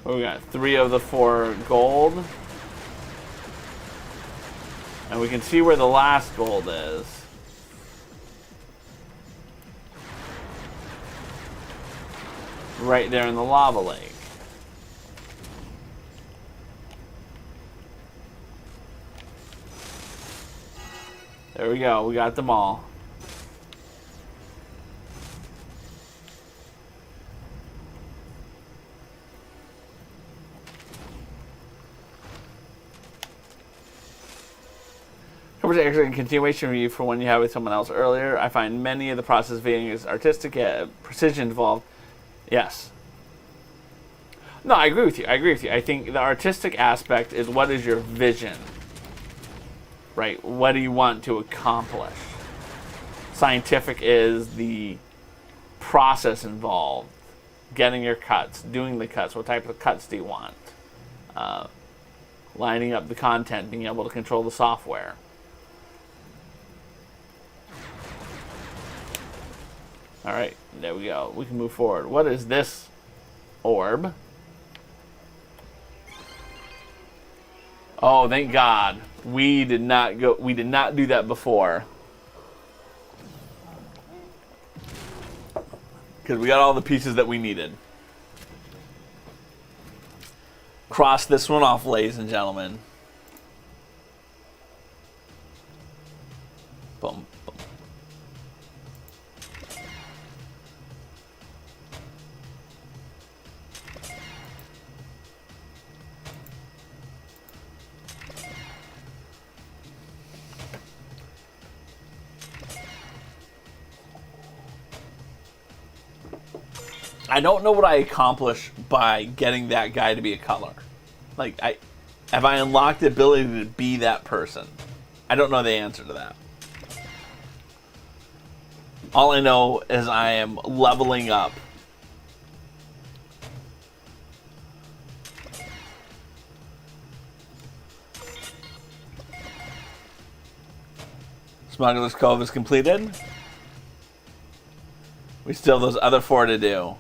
We got 3 of the 4 gold. And we can see where the last gold is. Right there in the lava lake. There we go, we got them all. 100% actually a continuation review for one you had with someone else earlier. I find many of the process videos artistic, precision involved. Yes. No, I agree with you. I think the artistic aspect is what is your vision, right? What do you want to accomplish? Scientific is the process involved, getting your cuts, doing the cuts. What type of cuts do you want? Lining up the content, being able to control the software. All right, there we go. We can move forward. What is this orb? Oh, thank God. We did not do that before. Because we got all the pieces that we needed. Cross this one off, ladies and gentlemen. Boom, boom. I don't know what I accomplish by getting that guy to be a color. Like, have I unlocked the ability to be that person? I don't know the answer to that. All I know is I am leveling up. Smuggler's Cove is completed. We still have those other 4 to do.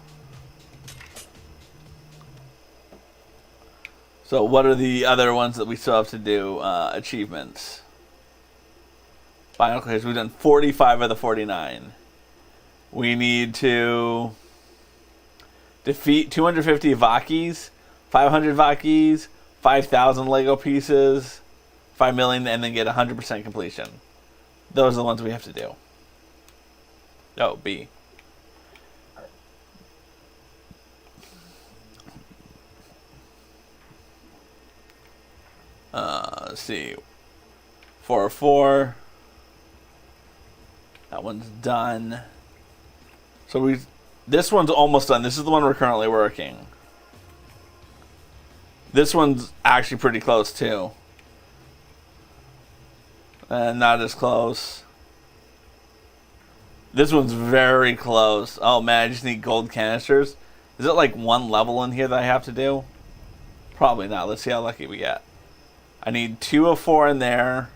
So what are the other ones that we still have to do? Achievements. Bionicle Heroes. We've done 45 of the 49. We need to defeat 250 Vakis, 500 Vakis, 5,000 Lego pieces, 5 million, and then get 100% completion. Those are the ones we have to do. Oh, B. Let's see. 404. That one's done. So this one's almost done. This is the one we're currently working. This one's actually pretty close too. Not as close. This one's very close. Oh man, I just need gold canisters. Is it like one level in here that I have to do? Probably not. Let's see how lucky we get. I need 2 of 4 in there.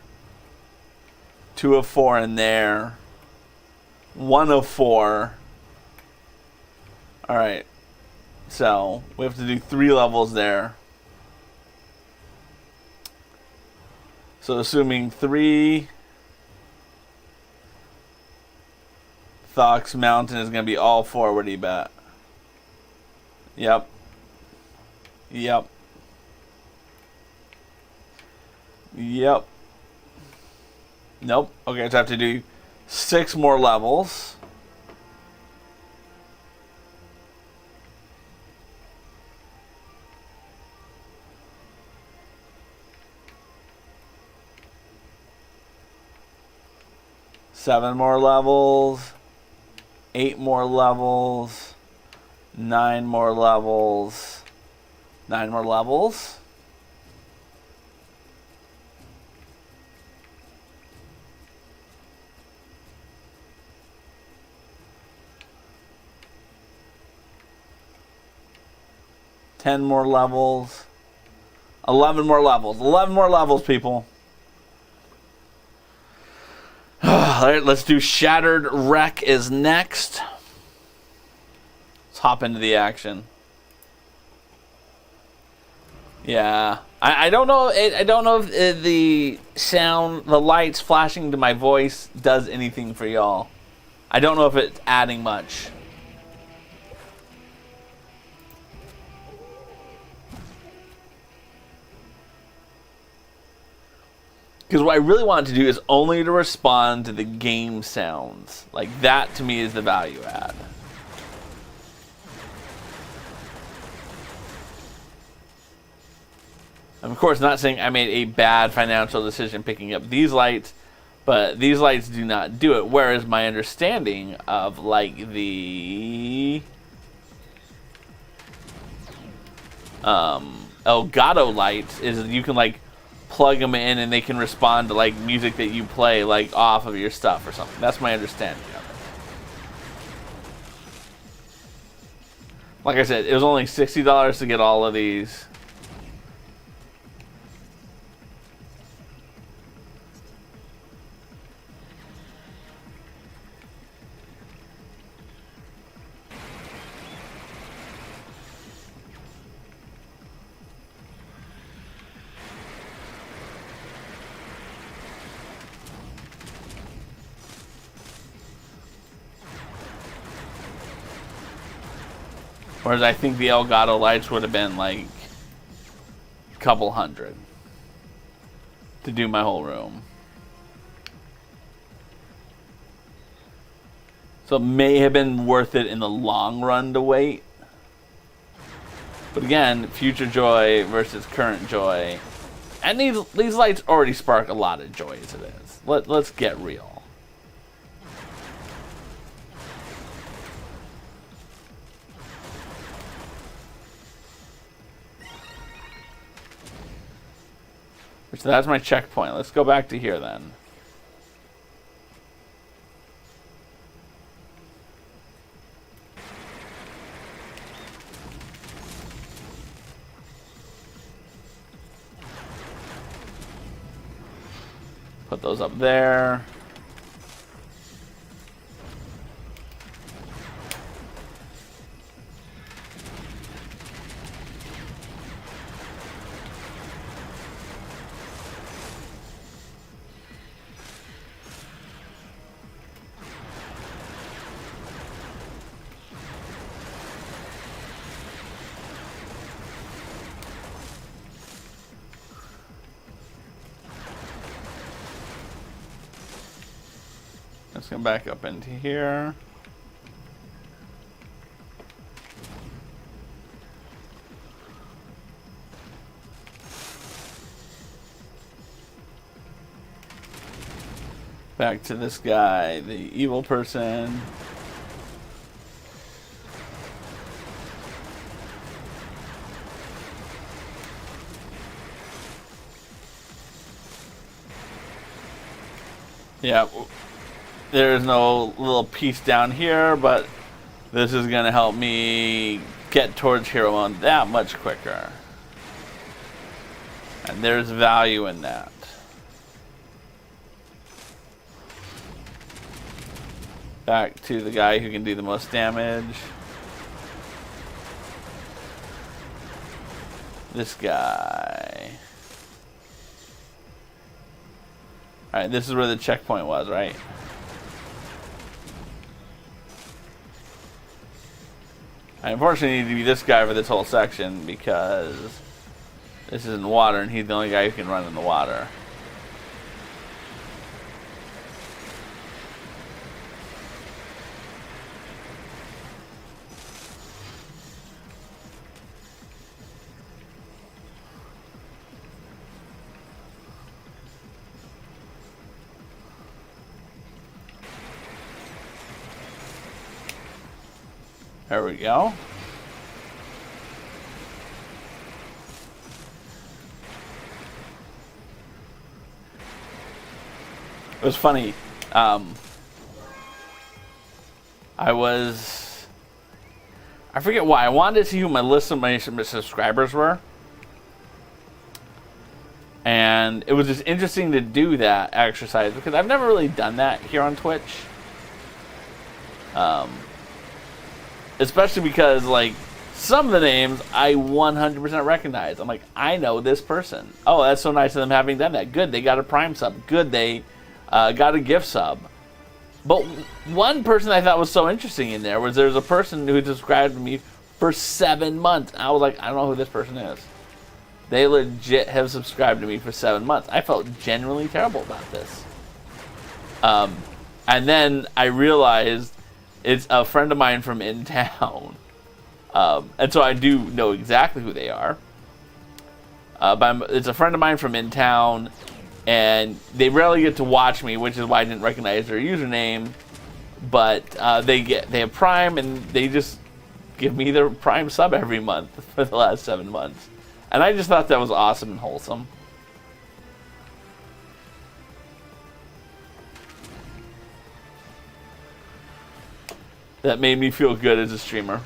2 of 4 in there. 1 of 4. Alright. So, we have to do 3 levels there. So, assuming 3... Thox Mountain is going to be all 4. What do you bet? Yep. Yep. Yep. Nope. Okay, so I have to do 6 more levels. Seven more levels. 8 more levels. 9 more levels. 9 more levels. Ten more levels. 11 more levels. 11 more levels, people. Alright, let's do Shattered Wreck is next. Let's hop into the action. Yeah. I don't know. I don't know if the sound, the lights flashing to my voice does anything for y'all. I don't know if it's adding much. Because what I really want to do is only to respond to the game sounds. Like, that to me is the value add. I'm of course not saying I made a bad financial decision picking up these lights. But these lights do not do it. Whereas my understanding of like the Elgato lights is you can like plug them in and they can respond to like music that you play like off of your stuff or something. That's my understanding of it. Like I said, it was only $60 to get all of these. Whereas I think the Elgato lights would have been like a couple hundred to do my whole room. So it may have been worth it in the long run to wait. But again, future joy versus current joy. And these lights already spark a lot of joy as it is. Let's get real. So that's my checkpoint. Let's go back to here then. Put those up there. Let's go back up into here. Back to this guy, the evil person. Yeah. There's no little piece down here, but this is going to help me get towards hero mode that much quicker. And there's value in that. Back to the guy who can do the most damage. This guy. Alright, this is where the checkpoint was, right? I unfortunately need to be this guy for this whole section because this is in water and he's the only guy who can run in the water. There we go. It was funny. I forget why. I wanted to see who my list of my subscribers were. And it was just interesting to do that exercise because I've never really done that here on Twitch. Especially because, like, some of the names I 100% recognize. I'm like, I know this person. Oh, that's so nice of them having done that. Good, they got a Prime sub. Good, they got a gift sub. But one person I thought was so interesting in there was there's a person who subscribed to me for 7 months. I was like, I don't know who this person is. They legit have subscribed to me for 7 months. I felt genuinely terrible about this. And then I realized it's a friend of mine from in town. And so I do know exactly who they are. But it's a friend of mine from in town and they rarely get to watch me, which is why I didn't recognize their username. But they have Prime, and they just give me their Prime sub every month for the last 7 months, and I just thought that was awesome and wholesome. That made me feel good as a streamer.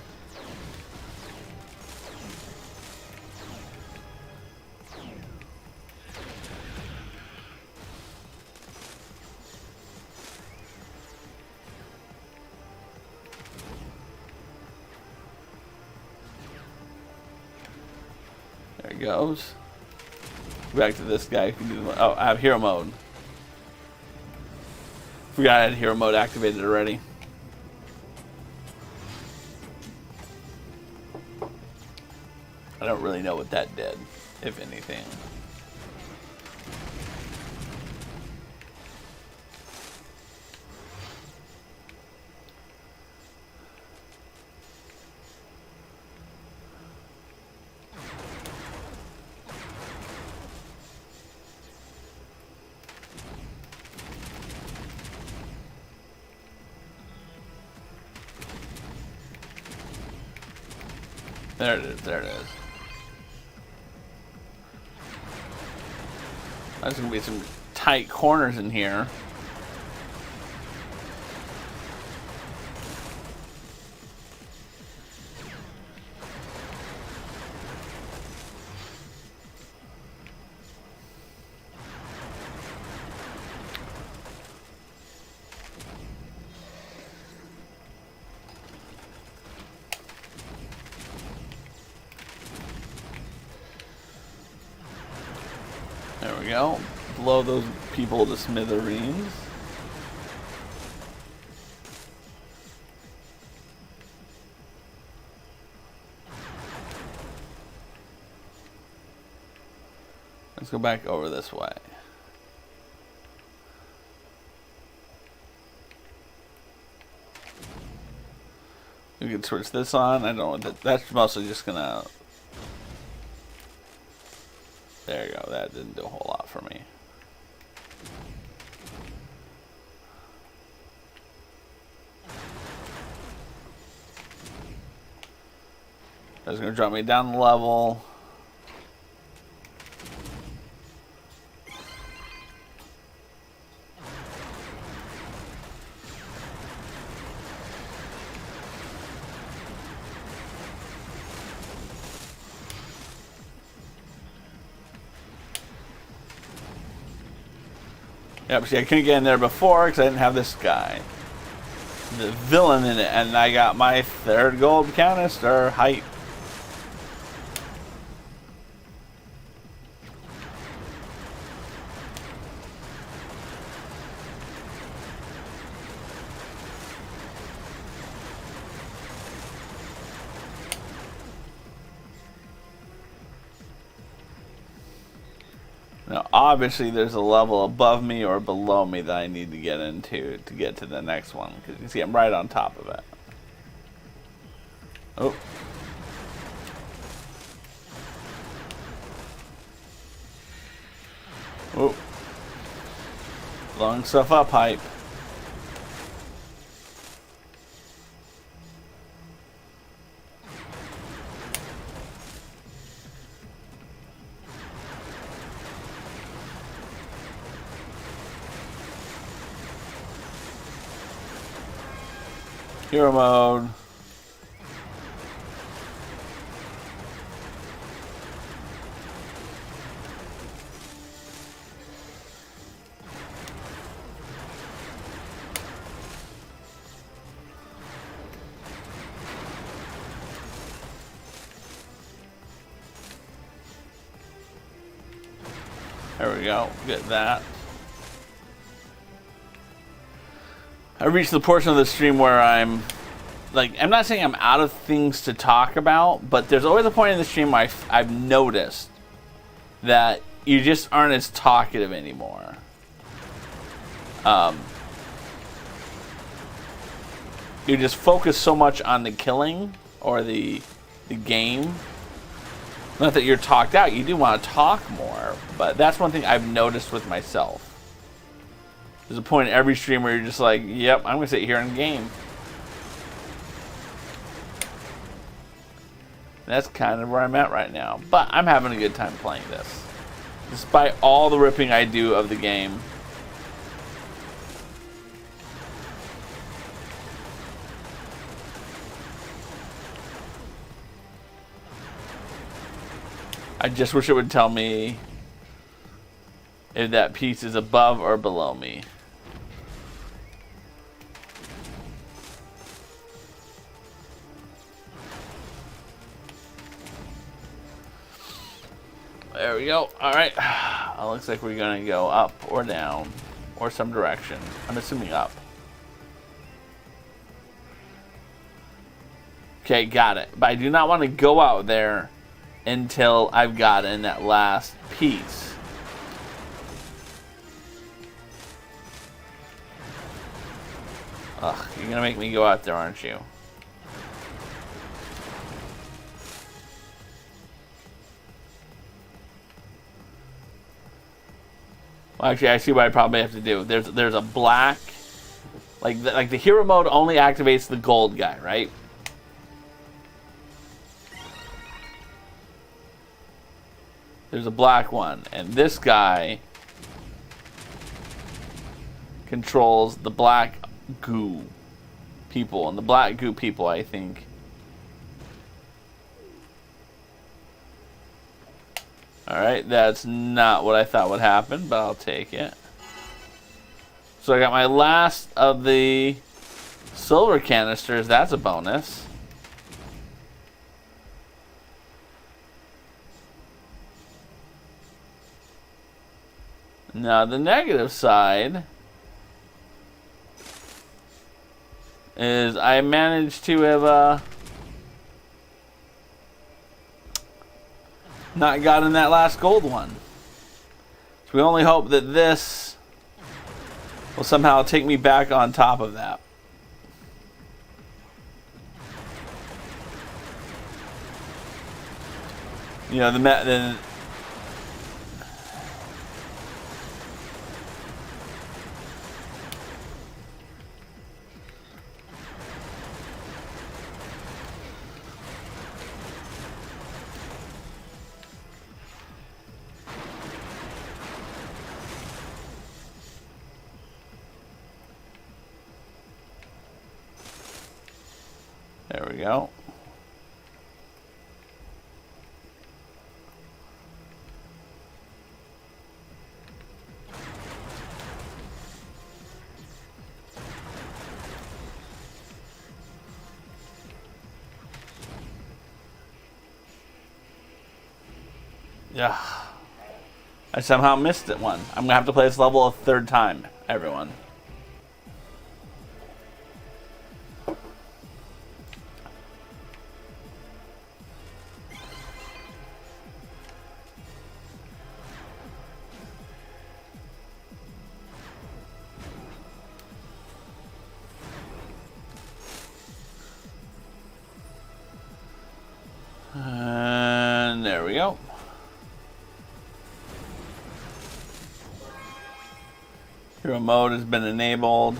There he goes. Back to this guy. Oh, I have hero mode. Forgot I had hero mode activated already. I don't really know what that did, if anything. There it is, there it is. There's gonna be some tight corners in here. There we go. Blow those people to smithereens. Let's go back over this way. We can switch this on. I don't know what that, that's mostly just gonna. There you go. That didn't do a whole lot for me. That's gonna drop me down the level. Yep, see, I couldn't get in there before because I didn't have this guy, the villain in it, and I got my 3rd gold canister. Hype. Now, obviously, there's a level above me or below me that I need to get into to get to the next one. Because you can see I'm right on top of it. Oh. Oh. Blowing stuff up, hype. Hero mode. There we go. Get that. I reached the portion of the stream where I'm not saying I'm out of things to talk about, but there's always a point in the stream where I've noticed that you just aren't as talkative anymore. You just focus so much on the killing or the game Not that you're talked out. You do want to talk more, but that's one thing I've noticed with myself. There's a point in every stream where you're just like, yep, I'm going to sit here and game. That's kind of where I'm at right now. But I'm having a good time playing this. Despite all the ripping I do of the game. I just wish it would tell me if that piece is above or below me. There we go. All right. Looks like we're going to go up or down or some direction. I'm assuming up. Okay, got it. But I do not want to go out there until I've gotten that last piece. Ugh, you're going to make me go out there, aren't you? Well, actually, I see what I probably have to do. There's a black, like the hero mode only activates the gold guy, right? There's a black one, and this guy controls the black goo people, and the black goo people, I think. Alright, that's not what I thought would happen, but I'll take it. So I got my last of the silver canisters. That's a bonus. Now, the negative side is I managed to have not gotten that last gold one. So we only hope that this will somehow take me back on top of that. You know, the there we go. Yeah. I somehow missed it one. I'm going to have to play this level a third time, everyone. And there we go. Hero mode has been enabled.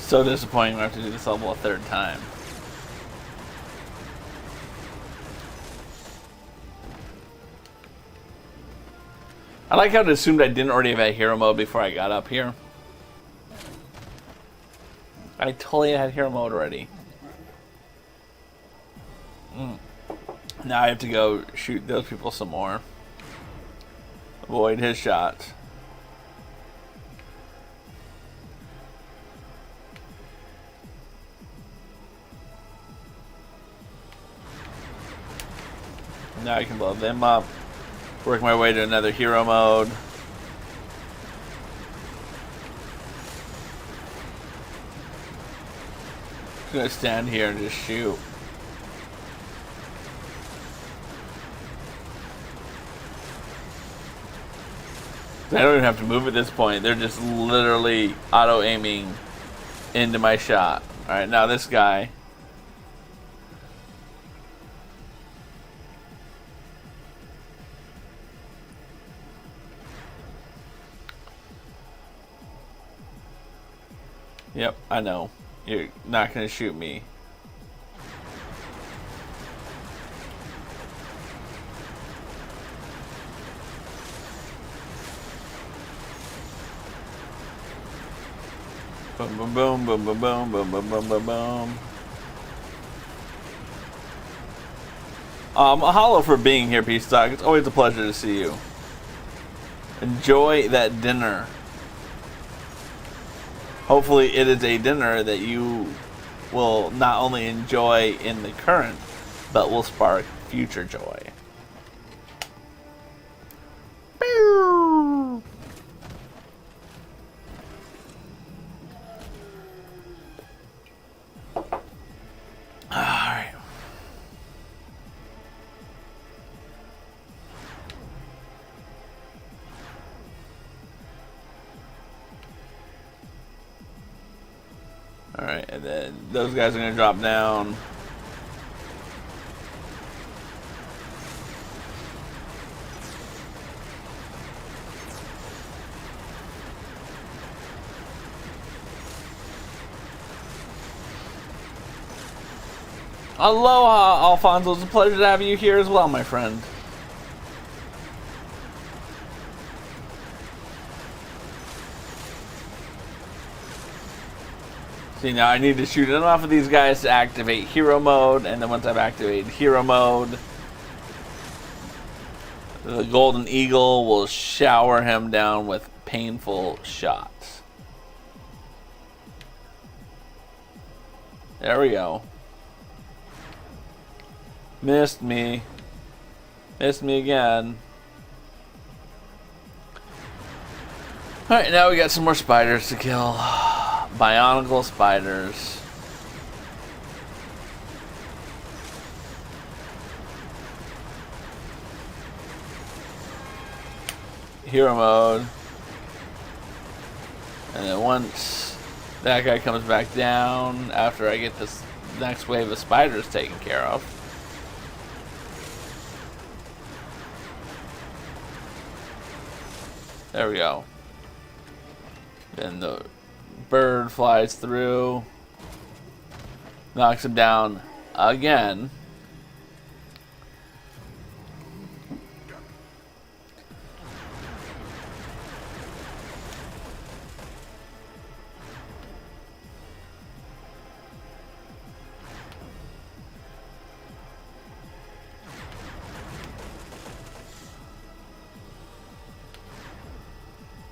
So disappointing we have to do this level a third time. I like how it assumed I didn't already have a hero mode before I got up here. I totally had hero mode already. Now I have to go shoot those people some more. Avoid his shots. Now I can blow them up. Work my way to another hero mode. I'm gonna stand here and just shoot. I don't even have to move at this point. They're just literally auto-aiming into my shot. Alright, now this guy. Yep, I know. You're not gonna shoot me. Boom, boom, boom, boom, boom, boom, boom, boom, boom, boom, boom. Mahalo for being here, Peace Talk. It's always a pleasure to see you. Enjoy that dinner. Hopefully it is a dinner that you will not only enjoy in the current, but will spark future joy. Alright. Alright, and then those guys are going to drop down. Aloha, Alfonso. It's a pleasure to have you here as well, my friend. See, now I need to shoot enough of these guys to activate hero mode, and then once I've activated hero mode, the Golden Eagle will shower him down with painful shots. There we go. Missed me. Missed me again. Alright, now we got some more spiders to kill. Bionicle spiders. Hero mode. And then once that guy comes back down, after I get this next wave of spiders taken care of, there we go. Then the bird flies through, knocks him down again.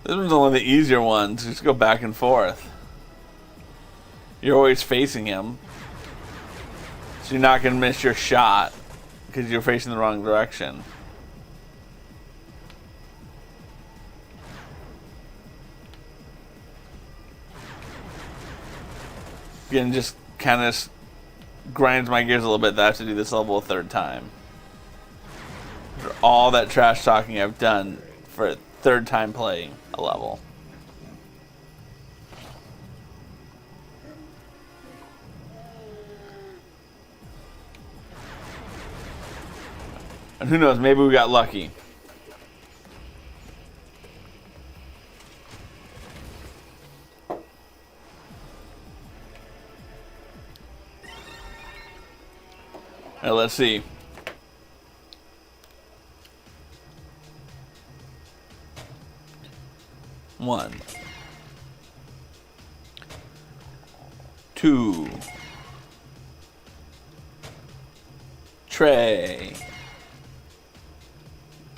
This one's one of the easier ones. Just go back and forth. You're always facing him, so you're not going to miss your shot because you're facing the wrong direction. Again, just kind of grinds my gears a little bit that I have to do this level a third time. For all that trash talking I've done for a third time playing a level. And who knows, maybe we got lucky. Alright, let's see. One, two, tre,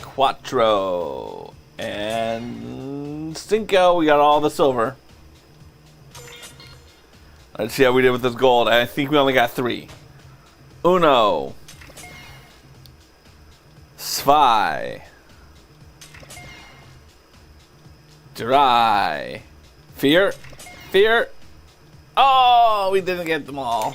quattro, And Stinko, we got all the silver. Let's see how we did with this gold. I think we only got 3. Uno. Zwei. Drei. Fear. Fear. Oh, we didn't get them all.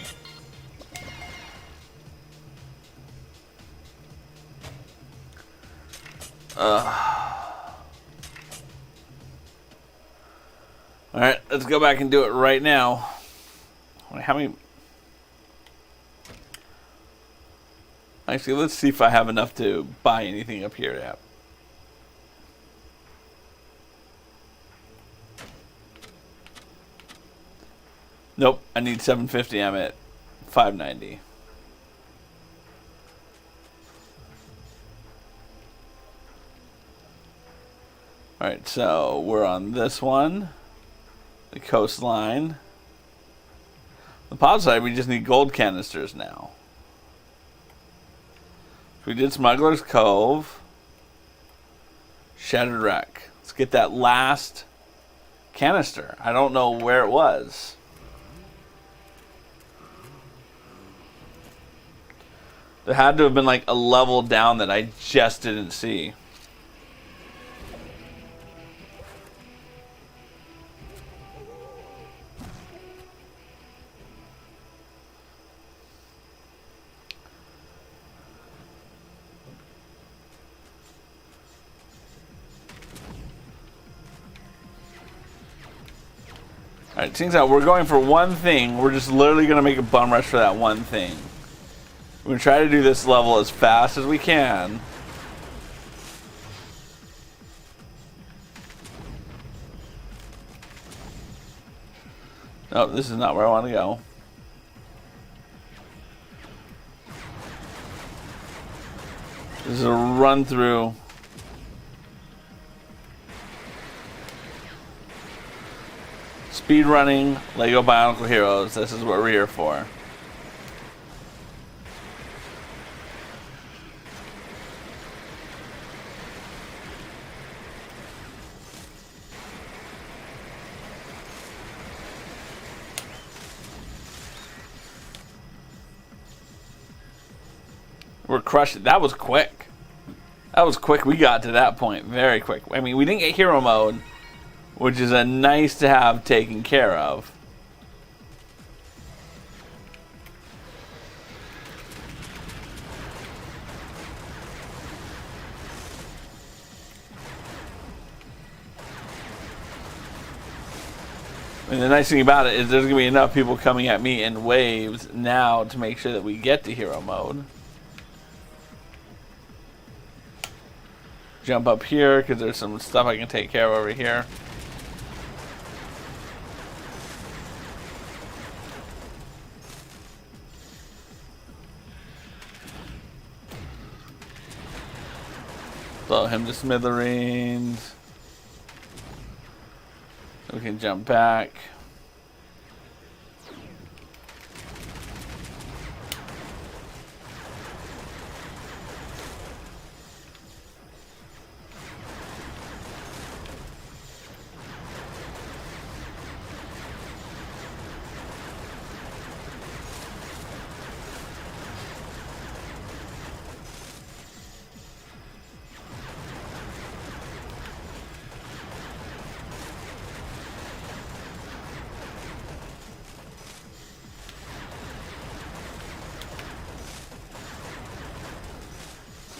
Alright, let's go back and do it right now. How many? Actually, let's see if I have enough to buy anything up here. Yeah. Nope, I need 750. I'm at 590. Alright, so we're on this one. The coastline. The pod side, we just need gold canisters now. We did Smuggler's Cove. Shattered Wreck. Let's get that last canister. I don't know where it was. There had to have been like a level down that I just didn't see. Alright, it seems out we're going for one thing. We're just literally going to make a bum rush for that one thing. We're going to try to do this level as fast as we can. No, this is not where I want to go. This is a run through. Speed running, Lego Bionicle Heroes. This is what we're here for. We're crushing. That was quick. That was quick. We got to that point very quick. I mean, we didn't get hero mode, which is a nice to have taken care of. And the nice thing about it is there's going to be enough people coming at me in waves now to make sure that we get to hero mode. Jump up here because there's some stuff I can take care of over here. Blow him to smithereens. We can jump back.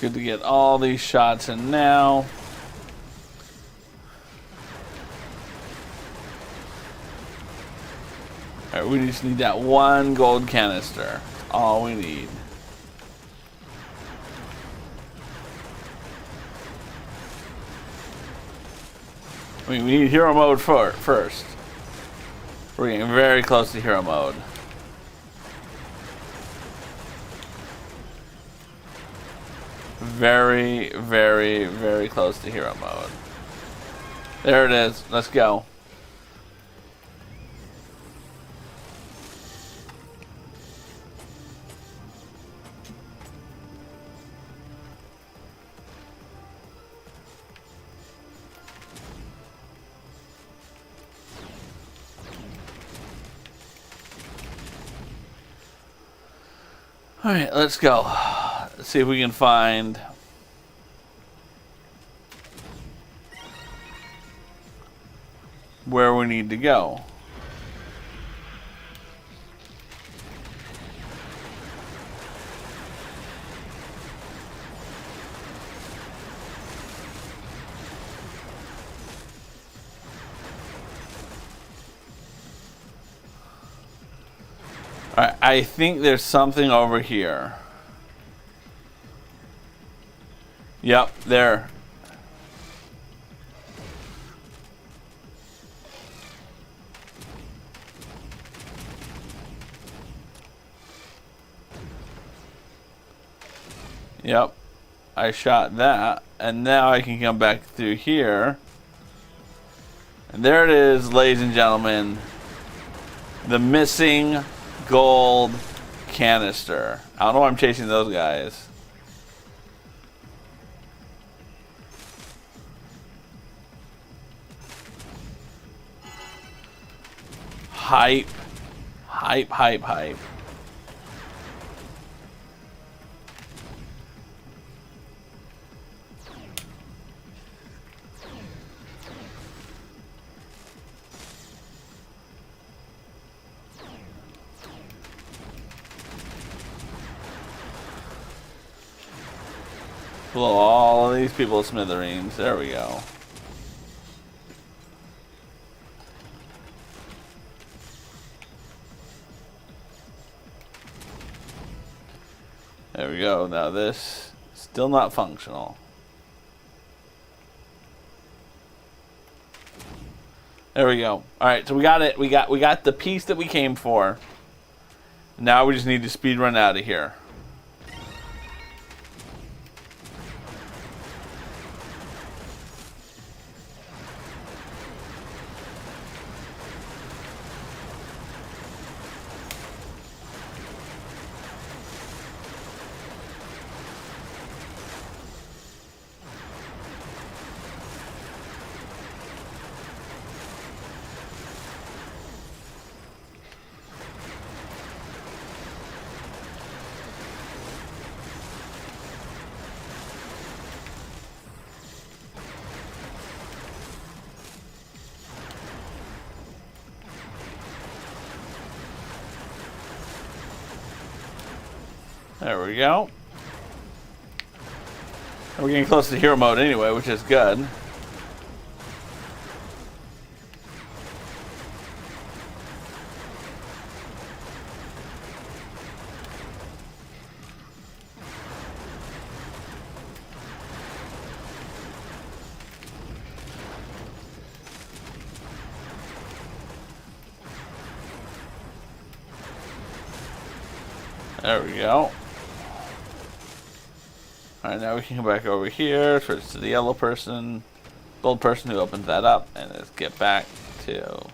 Good to get all these shots in now. Alright, we just need that one gold canister. All we need. I mean, we need hero mode first. We're getting very close to hero mode. Very, very, very close to hero mode. There it is. Let's go. Alright, let's go. Let's see if we can find where we need to go. Alright, I think there's something over here. Yep, there. Yep, I shot that, and now I can come back through here. And there it is, ladies and gentlemen. The missing gold canister. I don't know why I'm chasing those guys. Hype. Hype, hype, hype. Blow all of these people to smithereens. There we go. There we go. Now this still not functional. There we go. All right, so we got it. We got the piece that we came for. Now we just need to speed run out of here. There we go. We're getting close to hero mode anyway, which is good. There we go. Alright, now we can come back over here, switch to the yellow person, gold person who opens that up, and let's get back to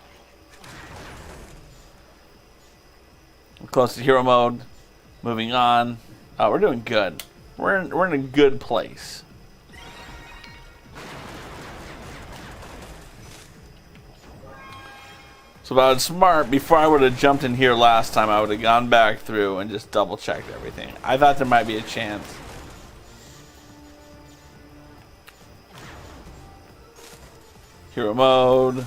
close to hero mode. Moving on. Oh, we're doing good. We're in a good place. So if I was smart, before I would have jumped in here last time, I would have gone back through and just double checked everything. I thought there might be a chance. Hero mode.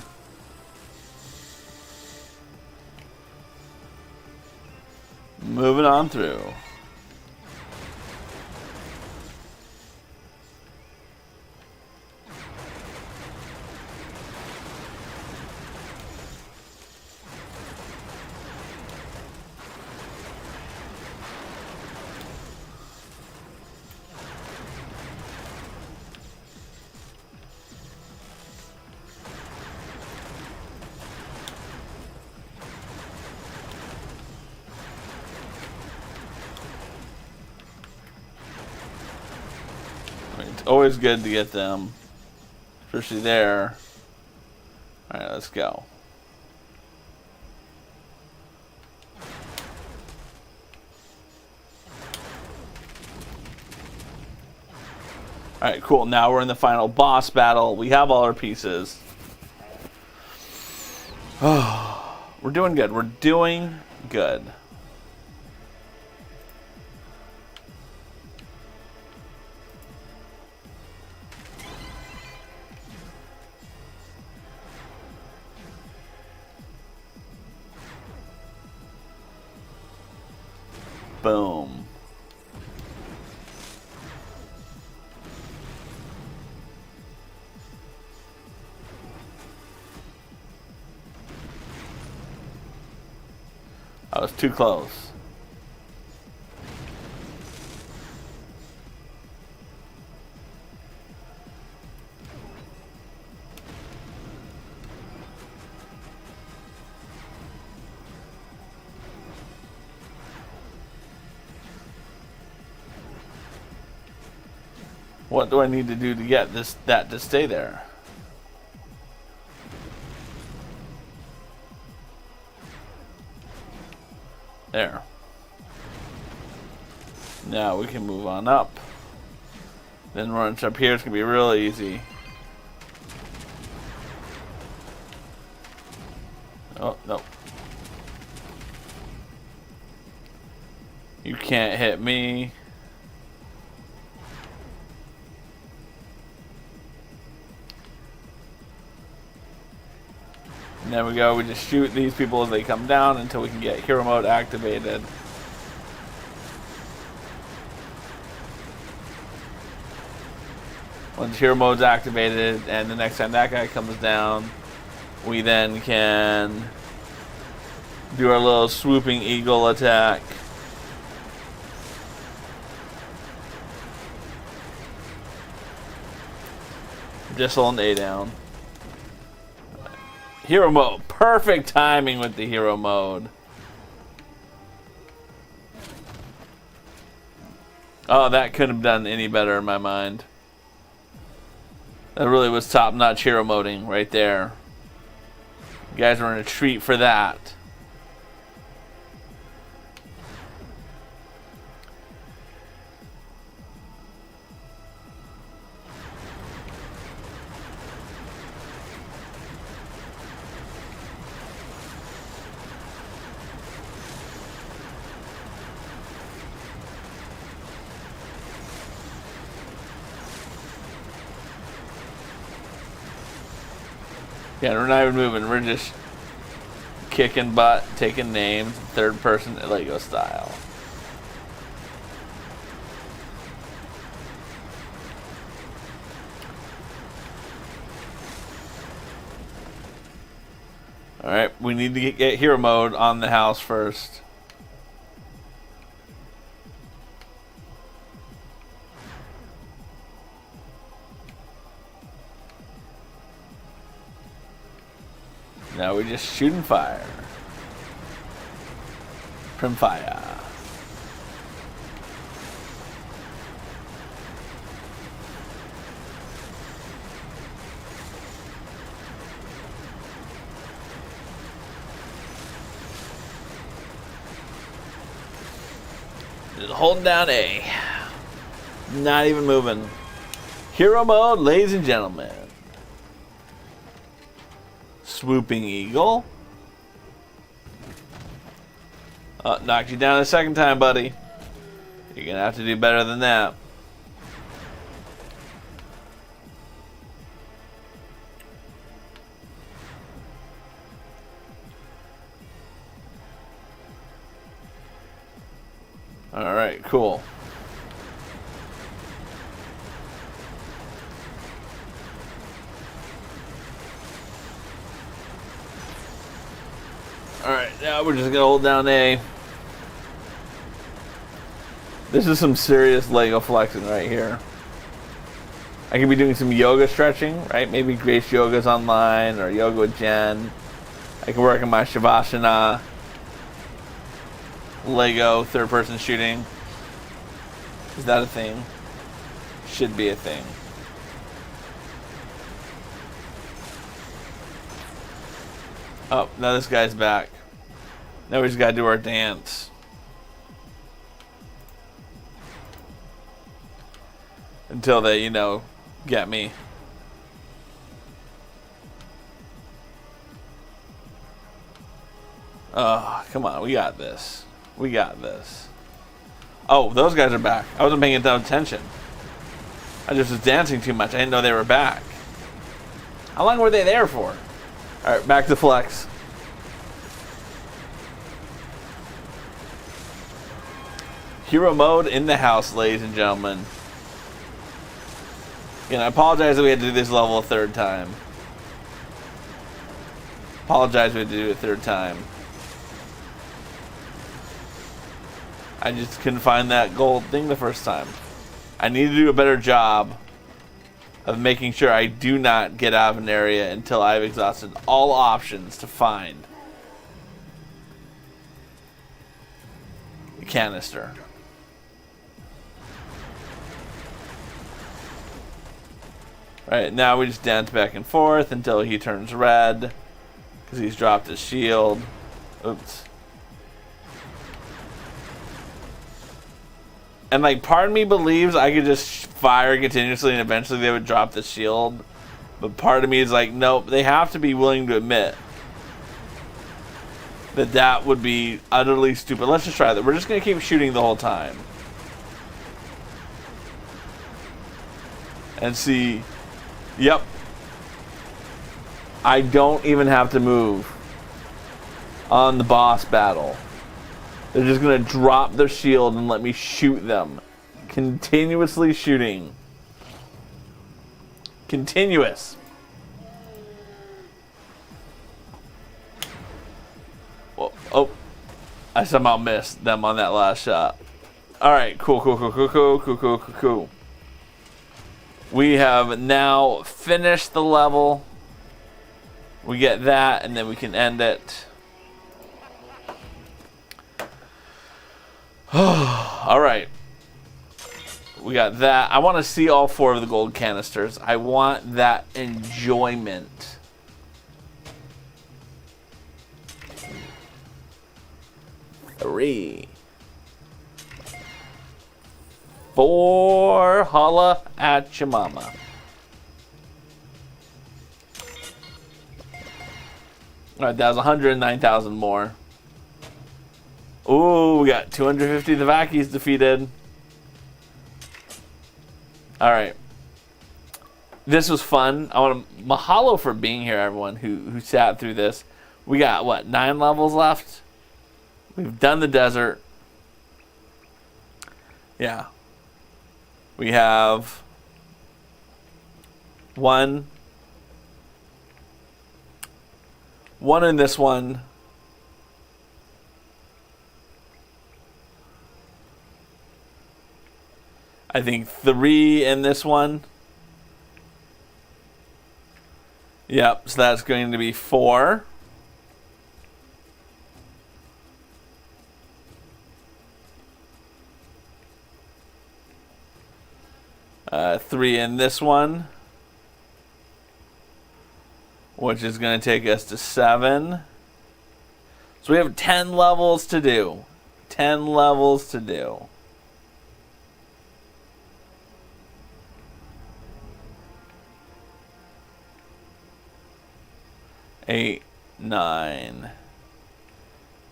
Moving on through. It's always good to get them, especially there. Alright, let's go. Alright, cool. Now we're in the final boss battle. We have all our pieces. Oh, we're doing good. We're doing good. Boom. I was too close. What do I need to do to get that to stay there? There. Now we can move on up. Then once up here, it's gonna be real easy. Oh, no. You can't hit me. And there we go. We just shoot these people as they come down until we can get hero mode activated. Once hero mode's activated and the next time that guy comes down, we then can do our little swooping eagle attack. Just holding A down. Hero mode. Perfect timing with the hero mode. Oh, that couldn't have done any better in my mind. That really was top-notch hero moding right there. You guys are in a treat for that. Yeah, we're not even moving. We're just kicking butt, taking names, third person Lego style. Alright, we need to get hero mode on the house first. Now we're just shooting fire. From fire. Just holding down A. Not even moving. Hero mode, ladies and gentlemen. Swooping eagle. Knocked you down a second time, buddy. You're gonna have to do better than that. Alright, cool. Alright, now we're just gonna hold down A. This is some serious Lego flexing right here. I could be doing some yoga stretching, right? Maybe Grace Yoga's online or yoga with Jen. I can work on my Shavasana. Lego third person shooting. Is that a thing? Should be a thing. Oh, now this guy's back. Now we just gotta do our dance. Until they, get me. Oh, come on, we got this. We got this. Oh, those guys are back. I wasn't paying enough attention. I just was dancing too much. I didn't know they were back. How long were they there for? Alright, back to flex. Hero mode in the house, ladies and gentlemen. Again, I apologize that we had to do this level a third time. Apologize we had to do it a third time. I just couldn't find that gold thing the first time. I need to do a better job of making sure I do not get out of an area until I've exhausted all options to find the canister. Alright, now we just dance back and forth until he turns red because he's dropped his shield. Oops. And like, part of me believes I could just fire continuously and eventually they would drop the shield. But part of me is like, nope, they have to be willing to admit that that would be utterly stupid. Let's just try that. We're just going to keep shooting the whole time. And see, yep. I don't even have to move on the boss battle. They're just going to drop their shield and let me shoot them. Continuously shooting. Continuous. Whoa. Oh. I somehow missed them on that last shot. Alright, cool. We have now finished the level. We get that and then we can end it. Alright. We got that. I want to see all 4 of the gold canisters. I want that enjoyment. Three. 4. Holla at your mama. Alright, that was 109,000 more. Ooh, we got 250 the Vakis defeated. Alright. This was fun. I want to mahalo for being here, everyone who sat through this. We got, what, 9 levels left? We've done the desert. Yeah. We have 1 in this one. I think 3 in this one. Yep, so that's going to be 4. Three in this one, which is going to take us to 7. So we have 10 levels to do. 10 levels to do. 8, 9,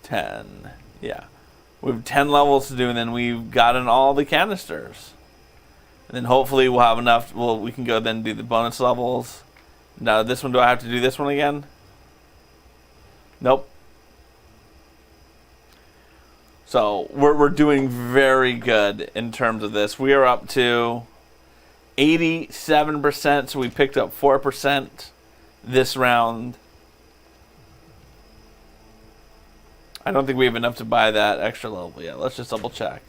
10. Yeah. We have 10 levels to do, and then we've gotten all the canisters. And then hopefully we'll have enough. Well, we can go then do the bonus levels. Now, this one, do I have to do this one again? Nope. So, we're doing very good in terms of this. We are up to 87%, so we picked up 4% this round. I don't think we have enough to buy that extra level yet. Let's just double check.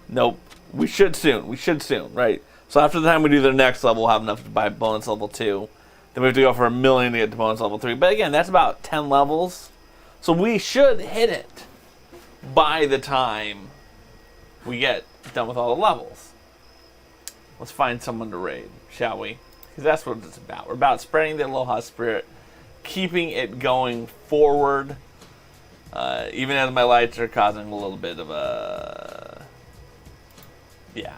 Nope. We should soon. Right? So after the time we do the next level, we'll have enough to buy bonus level 2. Then we have to go for $1 million to get to bonus level 3. But again, that's about 10 levels. So we should hit it by the time we get done with all the levels. Let's find someone to raid, shall we? Because that's what it's about. We're about spreading the Aloha spirit, keeping it going forward. Even as my lights are causing a little bit of a... Yeah.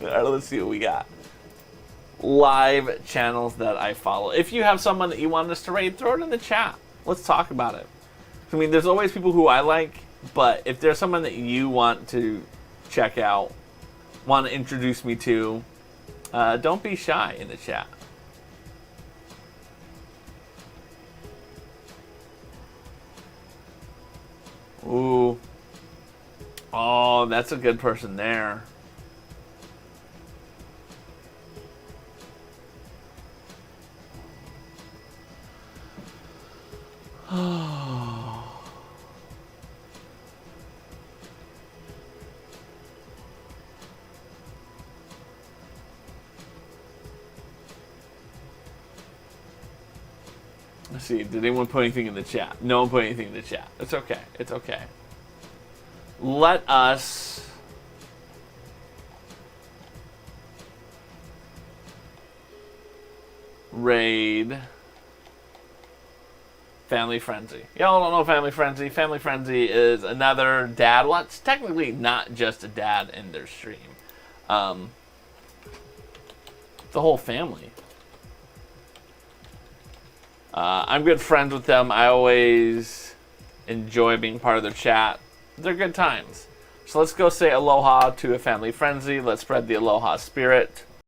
Alright, let's see what we got. Live channels that I follow. If you have someone that you want us to raid, throw it in the chat. Let's talk about it. I mean, there's always people who I like, but if there's someone that you want to check out, want to introduce me to, don't be shy in the chat. Ooh. Oh, that's a good person there. Let's see. Did anyone put anything in the chat? No one put anything in the chat. It's okay. It's okay. Let us raid Family Frenzy. Y'all don't know Family Frenzy. Family Frenzy is another dad. Well, it's technically not just a dad in their stream. The whole family. I'm good friends with them. I always enjoy being part of their chat. They're good times. So let's go say aloha to a Family Frenzy. Let's spread the aloha spirit.